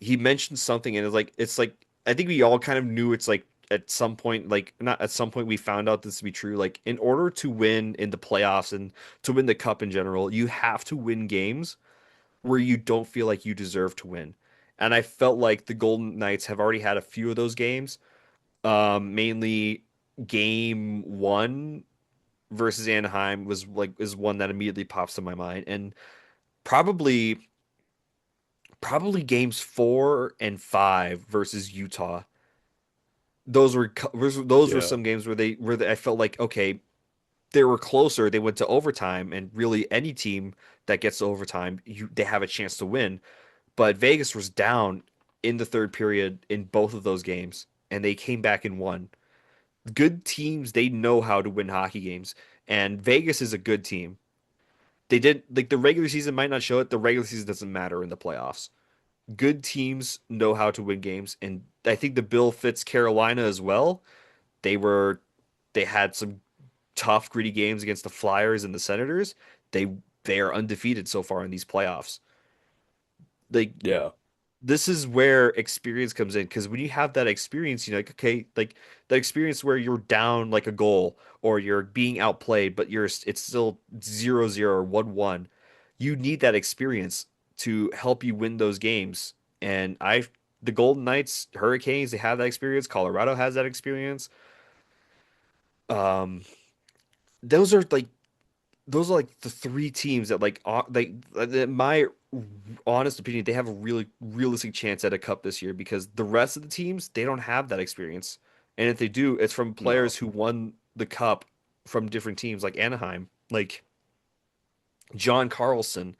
he mentioned something and it's like I think we all kind of knew it's like at some point like not at some point we found out this to be true like in order to win in the playoffs and to win the cup in general you have to win games where you don't feel like you deserve to win. And I felt like the Golden Knights have already had a few of those games, mainly game 1 versus Anaheim was like is one that immediately pops in my mind. And Probably probably games 4 and 5 versus Utah. Those were Yeah. some games where I felt like okay, they were closer. They went to overtime, and really any team that gets to overtime, they have a chance to win. But Vegas was down in the third period in both of those games, and they came back and won. Good teams, they know how to win hockey games, and Vegas is a good team. They did like the regular season might not show it. The regular season doesn't matter in the playoffs. Good teams know how to win games, and I think the bill fits Carolina as well. They were they had some tough, gritty games against the Flyers and the Senators. They they are undefeated so far in these playoffs. Like Yeah. this is where experience comes in because when you have that experience, you're like, okay, like that experience where you're down like a goal or you're being outplayed, but it's still 0-0 or 1-1. You need that experience to help you win those games. And the Golden Knights, Hurricanes, they have that experience. Colorado has that experience. Um, those are like the three teams that in my honest opinion, they have a really realistic chance at a cup this year because the rest of the teams, they don't have that experience. And if they do, it's from No. players who won the cup from different teams like Anaheim, like John Carlson,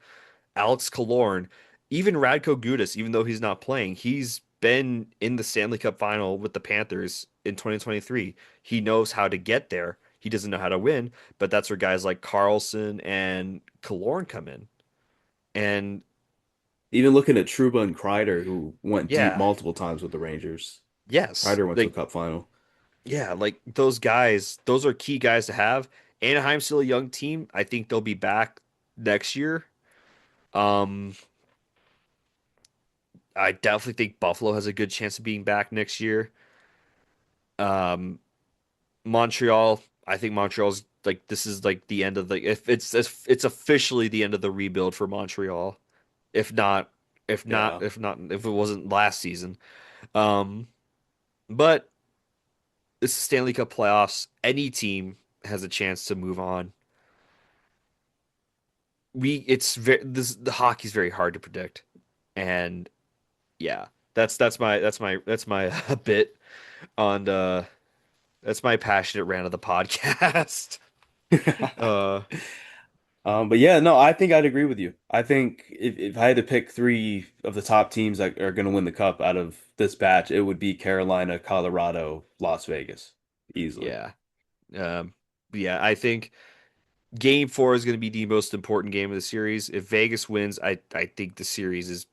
Alex Killorn, even Radko Gudas, even though he's not playing, he's been in the Stanley Cup final with the Panthers in 2023. He knows how to get there. He doesn't know how to win, but that's where guys like Carlson and Killorn come in. And Even looking at Trouba and Kreider, who went deep yeah, multiple times with the Rangers. yes, Kreider went to a like cup final. yeah, like those guys, those are key guys to have. Anaheim's still a young team. I think they'll be back next year. Um, I definitely think Buffalo has a good chance of being back next year. Um, Montreal, I think Montreal's like this is like the end of the if it's officially the end of the rebuild for Montreal. If not, Yeah. if it wasn't last season. Um, but it's the Stanley Cup playoffs. Any team has a chance to move on. The hockey's very hard to predict, and yeah, that's my bit on that's my passionate rant of the podcast. Uh, But yeah, no, I think I'd agree with you. I think if I had to pick three of the top teams that are going to win the cup out of this batch, it would be Carolina, Colorado, Las Vegas, easily. yeah, um, yeah, I think Game 4 is going to be the most important game of the series. If Vegas wins, I think the series is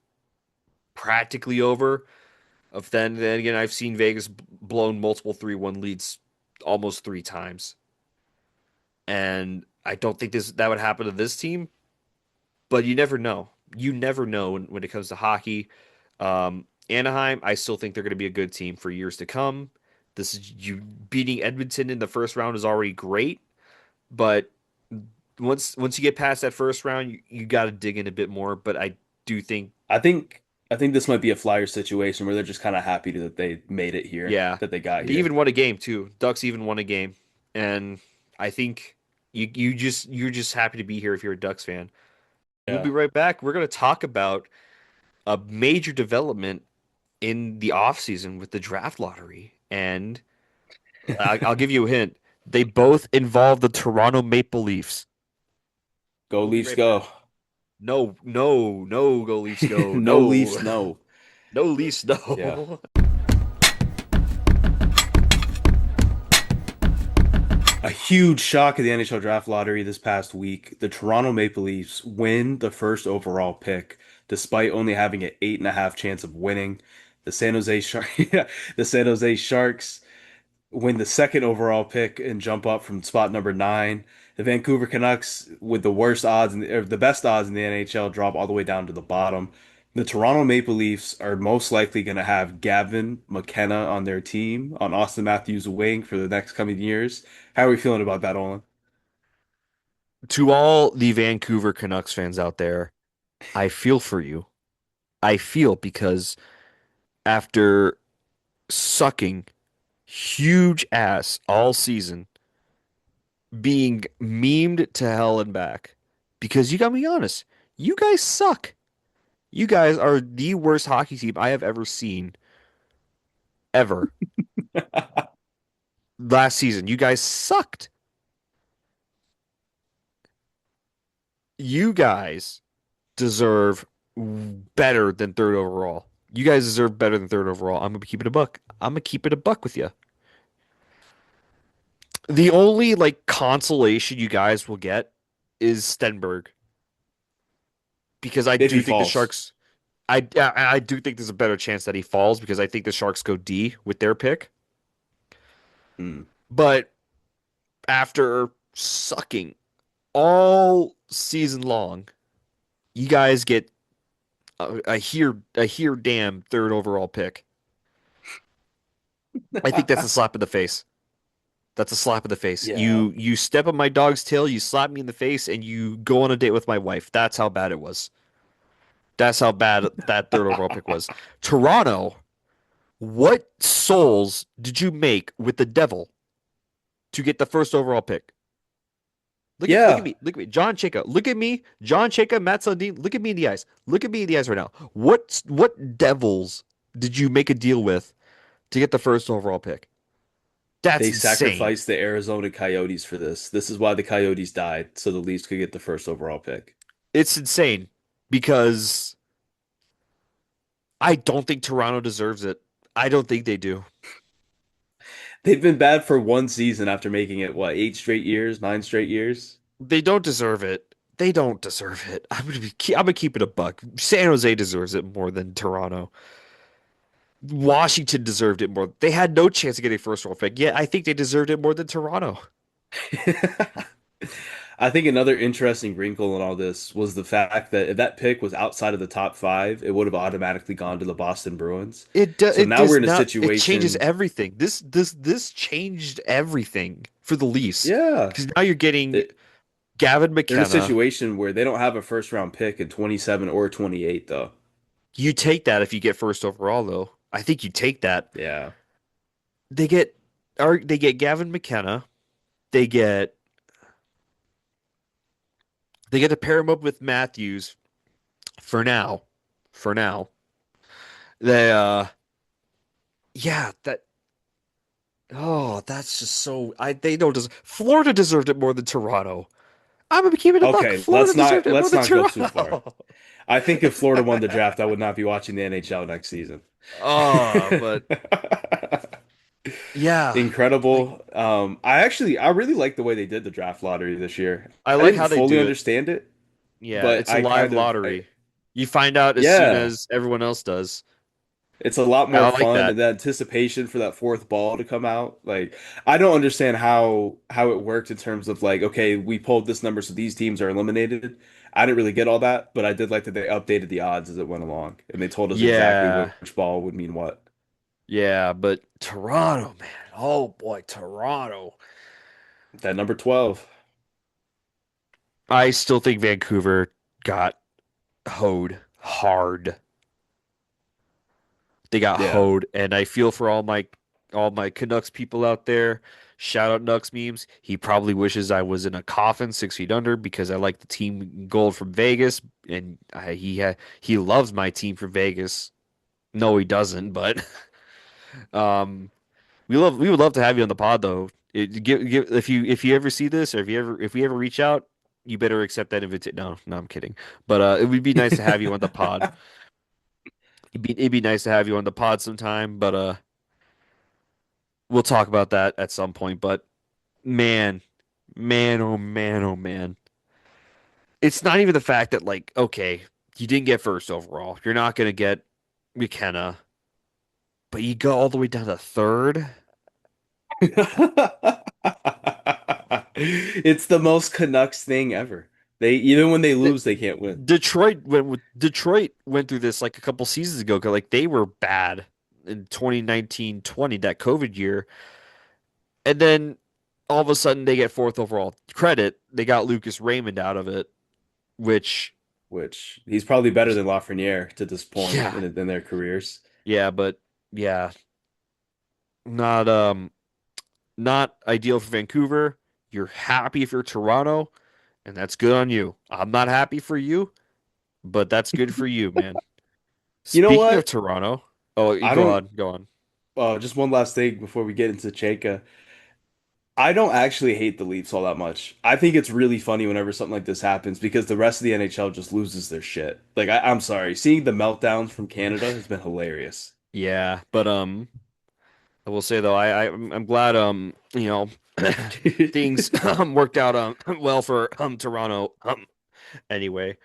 practically over. Of then again, I've seen Vegas blown multiple 3-1 leads almost 3 times, and I don't think this that would happen to this team. But you never know. You never know when it comes to hockey. Anaheim, I still think they're going to be a good team for years to come. This is you beating Edmonton in the first round is already great, but once you get past that first round, you got to dig in a bit more. But I do think, I think I think this might be a Flyers situation where they're just kind of happy that they made it here, yeah, that they got they here. even won a game too. Ducks even won a game, and I think you're just happy to be here if you're a Ducks fan. We'll Yeah. be right back. We're going to talk about a major development in the offseason with the draft lottery. And I'll give you a hint. They both involve the Toronto Maple Leafs. Go We'll be Leafs right back. go. No, no, no, go Leafs go. No No, Leafs, no. no Leafs, Yeah. no. A huge shock of the NHL draft lottery this past week. The Toronto Maple Leafs win the first overall pick, despite only having an 8.5 chance of winning. The San Jose Shark, the San Jose Sharks win the second overall pick and jump up from spot number 9. The Vancouver Canucks, with the worst odds or the best odds in the NHL, drop all the way down to the bottom. The Toronto Maple Leafs are most likely going to have Gavin McKenna on their team on Austin Matthews' wing for the next coming years. How are we feeling about that, Olin? To all the Vancouver Canucks fans out there, I feel for you. I feel because after sucking huge ass all season, being memed to hell and back, because you got to be honest. You guys suck. You guys are the worst hockey team I have ever seen, ever. Last season, you guys sucked. You guys deserve better than third overall. You guys deserve better than third overall. I'm gonna keep it a buck. I'm gonna keep it a buck with you. The only like consolation you guys will get is Stenberg because I If he do think the falls. Sharks. I do think there's a better chance that he falls because I think the Sharks go D with their pick. Hmm. But after sucking all season long, you guys get a here damn third overall pick. I think that's a slap in the face. That's a slap in the face. Yeah. You step on my dog's tail, you slap me in the face, and you go on a date with my wife. That's how bad it was. That's how bad that third overall pick was. Toronto, what souls did you make with the devil to get the first overall pick? Look at Yeah. me. Look at me. John Chayka. Look at me. John Chayka, Matt Sundin. Look at me in the eyes. Look at me in the eyes right now. What devils did you make a deal with to get the first overall pick? That's They insane. sacrificed the Arizona Coyotes for this. This is why the Coyotes died, so the Leafs could get the first overall pick. It's insane because I don't think Toronto deserves it. I don't think they do. They've been bad for one season after making it, what, 8 straight years, 9 straight years? They don't deserve it. They don't deserve it. I'm gonna keep it a buck. San Jose deserves it more than Toronto. Washington deserved it more. They had no chance of getting first round pick. Yet I think they deserved it more than Toronto. I think another interesting wrinkle in all this was the fact that if that pick was outside of the top five, it would have automatically gone to the Boston Bruins. So It now we're does in a not. It changes situation, everything. This changed everything for the Leafs yeah, because now you're getting it, Gavin they're in a McKenna. situation where they don't have a first round pick in 27 or 28, though. You take that if you get first overall, though. I think you take that. Yeah. They get they get Gavin McKenna. They get they get to pair him up with Matthews for now. For now, they yeah that oh that's just so I they don't des Florida deserved it more than Toronto. I'm gonna keep it a buck. Okay, Florida deserved it more let's than not go too far. Toronto. I think if Florida won the draft, I would not be watching the NHL next season. But yeah, like Incredible. I really like the way they did the draft lottery this year. I I like didn't how they fully do it. understand it, Yeah, but it's a live I, lottery. You find out as soon yeah, as everyone else does. it's a lot more I like fun, that. and the anticipation for that fourth ball to come out. Like, I don't understand how it worked in terms of like, okay, we pulled this number, so these teams are eliminated. I didn't really get all that, but I did like that they updated the odds as it went along, and they told us exactly Yeah, which ball would mean what. yeah, but Toronto, man. Oh boy, Toronto. That number 12. I still think Vancouver got hoed hard. They got Yeah. hoed, and I feel for all my Canucks people out there. Shout out Nucks memes. He probably wishes I was in a coffin 6 feet under because I like the team gold from Vegas, and he loves my team from Vegas. No, he doesn't, but um, we would love to have you on the pod though. If you ever see this or if we ever reach out, you better accept that invitation. No, no, I'm kidding. But it would be nice to have you on the pod. It'd be nice to have you on the pod sometime, but we'll talk about that at some point. But man, man, oh man, oh man. It's not even the fact that like, okay, you didn't get first overall. You're not gonna get McKenna, but you go all the way down to third. It's the most Canucks thing ever. They even when they Th- lose, they can't win. Detroit went through this like a couple seasons ago 'cause, like they were bad in 2019-20, that COVID year. And then all of a sudden they get fourth overall. Credit, they got Lucas Raymond out of it, which Which he's probably better than Lafreniere to this point yeah. in their careers. Yeah, but yeah, not not ideal for Vancouver. You're happy if you're Toronto, and that's good on you. I'm not happy for you. but that's good for you, man. You know Speaking of what? Toronto, oh, you I go don't. on, go on. Just one last thing before we get into Chayka. I don't actually hate the Leafs all that much. I think it's really funny whenever something like this happens because the rest of the NHL just loses their shit. Like I'm sorry, seeing the meltdowns from Canada has been hilarious. Yeah, but I will say though, I'm glad things worked out well for Toronto. Anyway,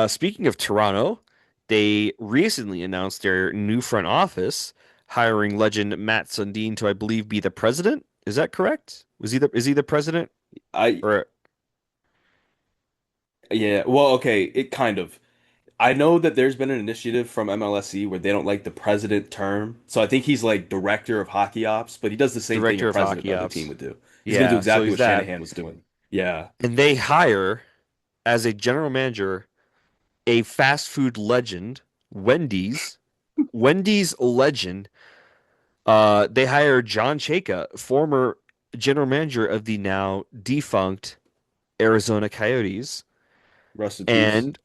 speaking of Toronto, they recently announced their new front office, hiring legend Matt Sundin to, I believe, be the president. Is that correct? Is he the president? I Or Yeah, well, okay, it kind of. I know that there's been an initiative from MLSE where they don't like the president term. So I think he's like director of hockey ops, but he does the same thing a director of president hockey of a team ops? would do. He's going to do Yeah, so exactly he's what that. Shanahan was doing. Yeah. And they hire as a general manager a fast food legend, Wendy's. Wendy's legend. They hire John Chayka, former general manager of the now defunct Arizona Coyotes. Rest in peace. And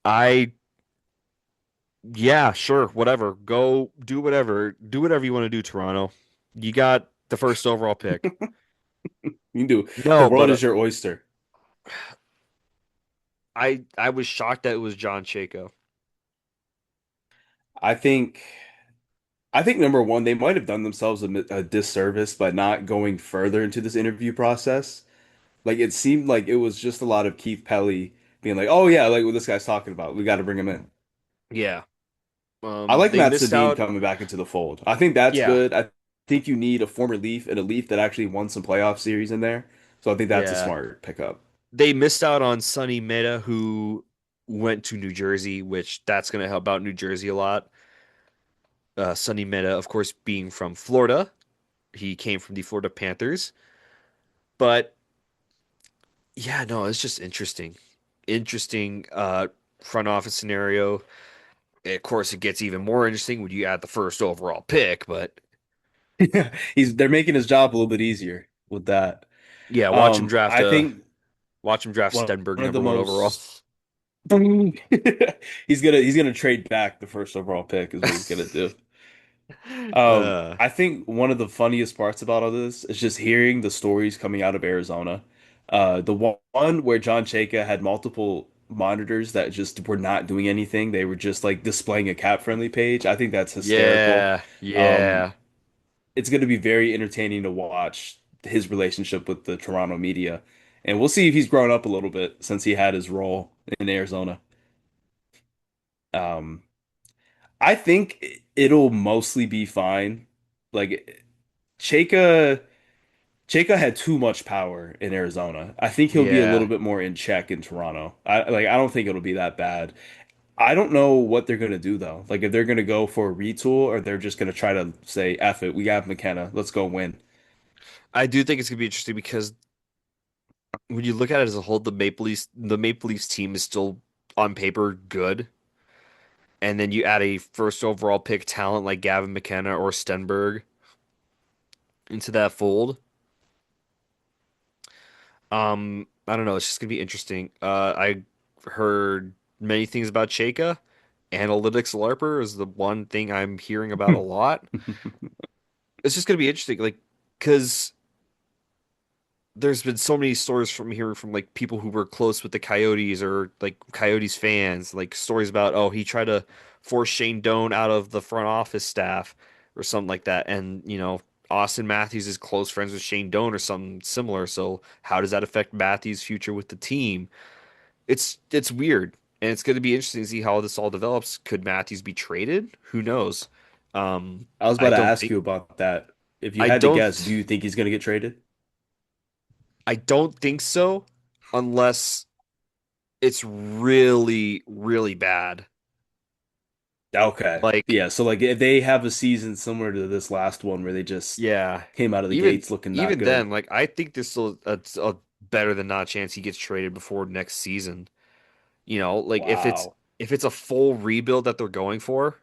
I, yeah, sure, whatever. Go do whatever. Do whatever you want to do, Toronto. You got the first overall pick. You can do. The No, world but is your oyster. I was shocked that it was John Chayka. I think I think number one, they might have done themselves a disservice by not going further into this interview process. Like it seemed like it was just a lot of Keith Pelly being like, "Oh yeah, like what this guy's talking about. We got to bring him in." Yeah. I like They Matt missed Sedin out. coming back into the fold. I think that's Yeah, good. I think you need a former Leaf and a Leaf that actually won some playoff series in there. So I think that's a yeah. smart pickup. They missed out on Sonny Meta, who went to New Jersey, which that's going to help out New Jersey a lot. Sonny Meta, of course, being from Florida, he came from the Florida Panthers. But yeah, no, it's just interesting. Interesting front office scenario. Of course, it gets even more interesting when you add the first overall pick. But They're making his job a little bit easier with that. yeah, I think watch him draft one Stenberg of the number one overall. most he's gonna trade back the first overall pick is what he's gonna do. uh, I think one of the funniest parts about all this is just hearing the stories coming out of Arizona. The one where John Chayka had multiple monitors that just were not doing anything. They were just like displaying a cat-friendly page. I think that's hysterical. yeah, Um, yeah. it's going to be very entertaining to watch his relationship with the Toronto media. And we'll see if he's grown up a little bit since he had his role in Arizona. Um, I think it'll mostly be fine. Like Chayka Chayka had too much power in Arizona. I think he'll be a little Yeah. bit more in check in Toronto. I don't think it'll be that bad. I don't know what they're gonna do though. Like if they're gonna go for a retool or they're just gonna try to say, F it, we got McKenna, let's go win. I do think it's gonna be interesting because when you look at it as a whole, the Maple Leafs team is still on paper good. And then you add a first overall pick talent like Gavin McKenna or Stenberg into that fold. I don't know. It's just gonna be interesting. I heard many things about Chayka. Analytics LARPer is the one thing I'm hearing about a lot. It's just gonna be interesting, like, because there's been so many stories from here from like people who were close with the Coyotes or like Coyotes fans, like stories about, oh, he tried to force Shane Doan out of the front office staff or something like that. And, Austin Matthews is close friends with Shane Doan or something similar. So how does that affect Matthews' future with the team? It's weird. And it's going to be interesting to see how this all develops. Could Matthews be traded? Who knows? Um, I was I about to don't ask think you about that. If you I had to don't guess, do you think he's gonna get traded? I don't think so unless it's really, really bad. Okay. Like, Yeah, so like if they have a season similar to this last one where they just yeah, came out of the even gates looking not even good. then, like I think there's still a better than not chance he gets traded before next season. Like Wow. if it's a full rebuild that they're going for,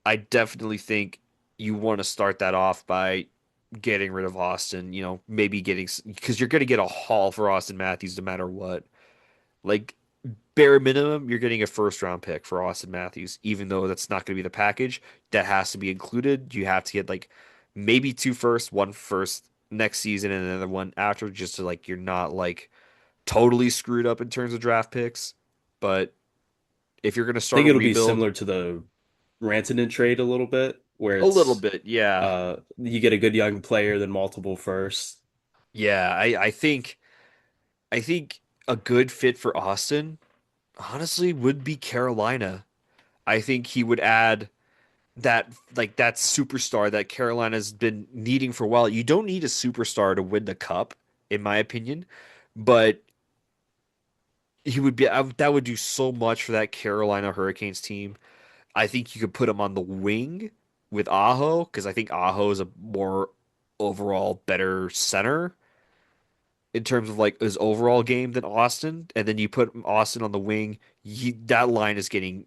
I definitely think you want to start that off by getting rid of Austin. Maybe getting because you're going to get a haul for Austin Matthews no matter what. Like bare minimum, you're getting a first round pick for Austin Matthews, even though that's not going to be the package. That has to be included. You have to get like maybe two first, one first next season, and another one after, just to like you're not like totally screwed up in terms of draft picks. But if you're going to I start think a it'll be rebuild, similar to the Rantanen trade a little bit, where a little it's bit, yeah, you get a good young player, then multiple firsts. yeah. I think a good fit for Austin honestly would be Carolina. I think he would add that superstar that Carolina's been needing for a while. You don't need a superstar to win the cup, in my opinion, but he would be that would do so much for that Carolina Hurricanes team. I think you could put him on the wing with Aho because I think Aho is a more overall better center in terms of like his overall game than Austin. And then you put Austin on the wing, that line is getting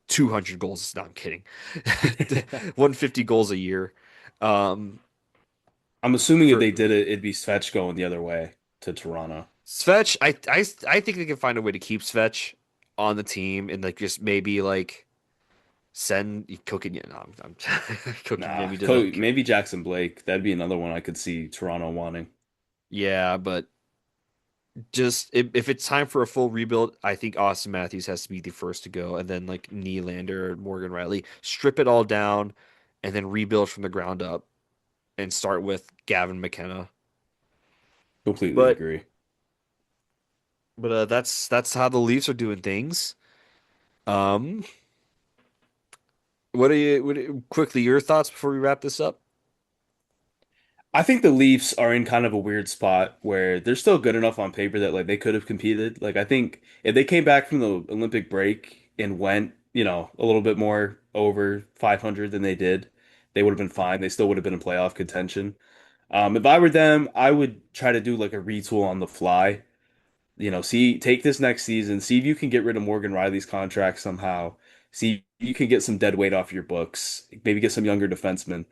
200 goals. No, I'm kidding. 150 goals a year. Um, I'm assuming if for they did it, it'd be Svech going the other way to Toronto. Svech, I think they can find a way to keep Svech on the team and like just maybe like send cooking. No, I'm cooking. Nah, Maybe to the Maybe Jackson Blake. That'd be another one I could see Toronto wanting. yeah, but just if it's time for a full rebuild, I think Austin Matthews has to be the first to go, and then like Nylander, Morgan Riley, strip it all down, and then rebuild from the ground up and start with Gavin McKenna. Completely But agree. that's how the Leafs are doing things. Um, quickly your thoughts before we wrap this up? I think the Leafs are in kind of a weird spot where they're still good enough on paper that like they could have competed. Like I think if they came back from the Olympic break and went, a little bit more over 500 than they did, they would have been fine. They still would have been in playoff contention. If I were them, I would try to do like a retool on the fly. Take this next season, see if you can get rid of Morgan Riley's contract somehow. See if you can get some dead weight off your books. Maybe get some younger defensemen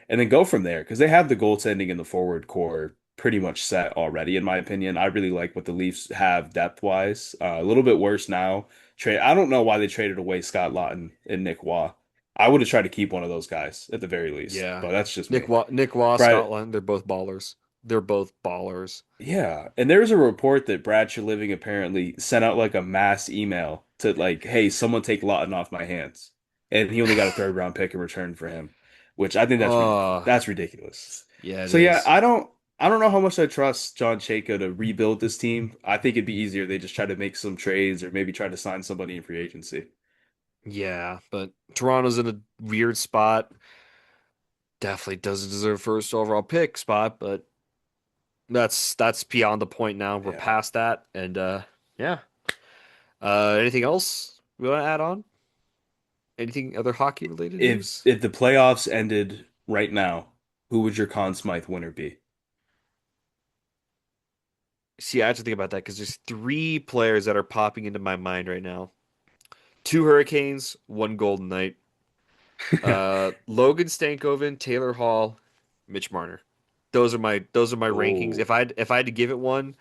and then go from there because they have the goaltending in the forward core pretty much set already, in my opinion. I really like what the Leafs have depth wise. A little bit worse now. Trade. I don't know why they traded away Scott Laughton and Nick Waugh. I would have tried to keep one of those guys at the very least, Yeah, but that's just me. Nick Waugh, Brad, Scotland, they're both ballers. They're both ballers. yeah, and there's a report that Brad Living apparently sent out like a mass email to like, hey, someone take Laughton off my hands, and he only got a third round pick in return for him, which I think Oh, that's ridiculous. yeah, it So yeah, is. I don't know how much I trust John Chayka to rebuild this team. I think it'd be easier they just try to make some trades or maybe try to sign somebody in free agency. Yeah, but Toronto's in a weird spot. Definitely doesn't deserve first overall pick spot, but that's beyond the point now. We're Yeah. past that, and yeah. Anything else we want to add on? Anything other hockey related news? If the playoffs ended right now, who would your Conn Smythe winner be? See, I have to think about that because there's three players that are popping into my mind right now. Two Hurricanes, one Golden Knight. Logan Stankoven, Taylor Hall, Mitch Marner. Those are my rankings. Oh, If I had to give it one,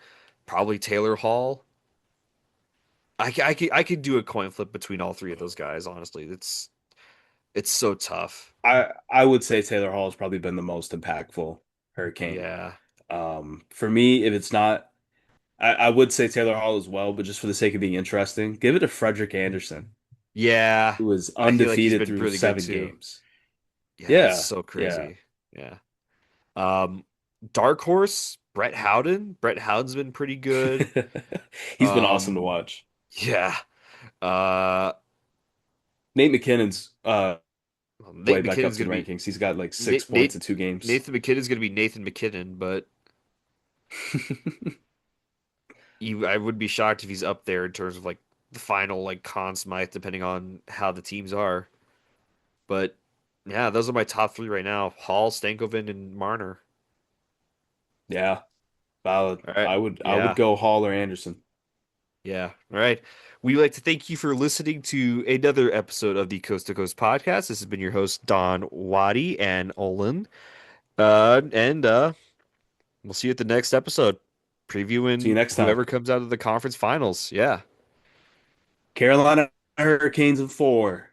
probably Taylor Hall. I could do a coin flip between all three of those guys. Honestly, it's so tough. I would say Taylor Hall has probably been the most impactful Hurricane. Yeah, For me, if it's not, I would say Taylor Hall as well, but just for the sake of being interesting, give it to Frederik Andersen, yeah. who was I feel like he's undefeated been through really good seven too. games. Yeah, that's Yeah, so yeah. crazy. Yeah. Um, Dark Horse, Brett Howden. Brett Howden's been pretty good. He's been awesome to Um, watch. yeah. Uh, Nate McKinnon's way Nate back up McKinnon's to gonna the be rankings. He's got like six Nate, points Nate in two games. Nathan McKinnon's gonna be Nathan McKinnon, but I would be shocked if he's up there in terms of like the final like Conn Smythe, depending on how the teams are. But yeah, those are my top three right now: Hall, Stankoven, and Marner. Yeah, valid. All right. I would Yeah. go Hall or Anderson. Yeah. All right. We'd like to thank you for listening to another episode of the Coast to Coast podcast. This has been your host, Don Waddy and Olin. And we'll see you at the next episode, See you previewing next time. whoever comes out of the conference finals. Yeah. Carolina Hurricanes in four.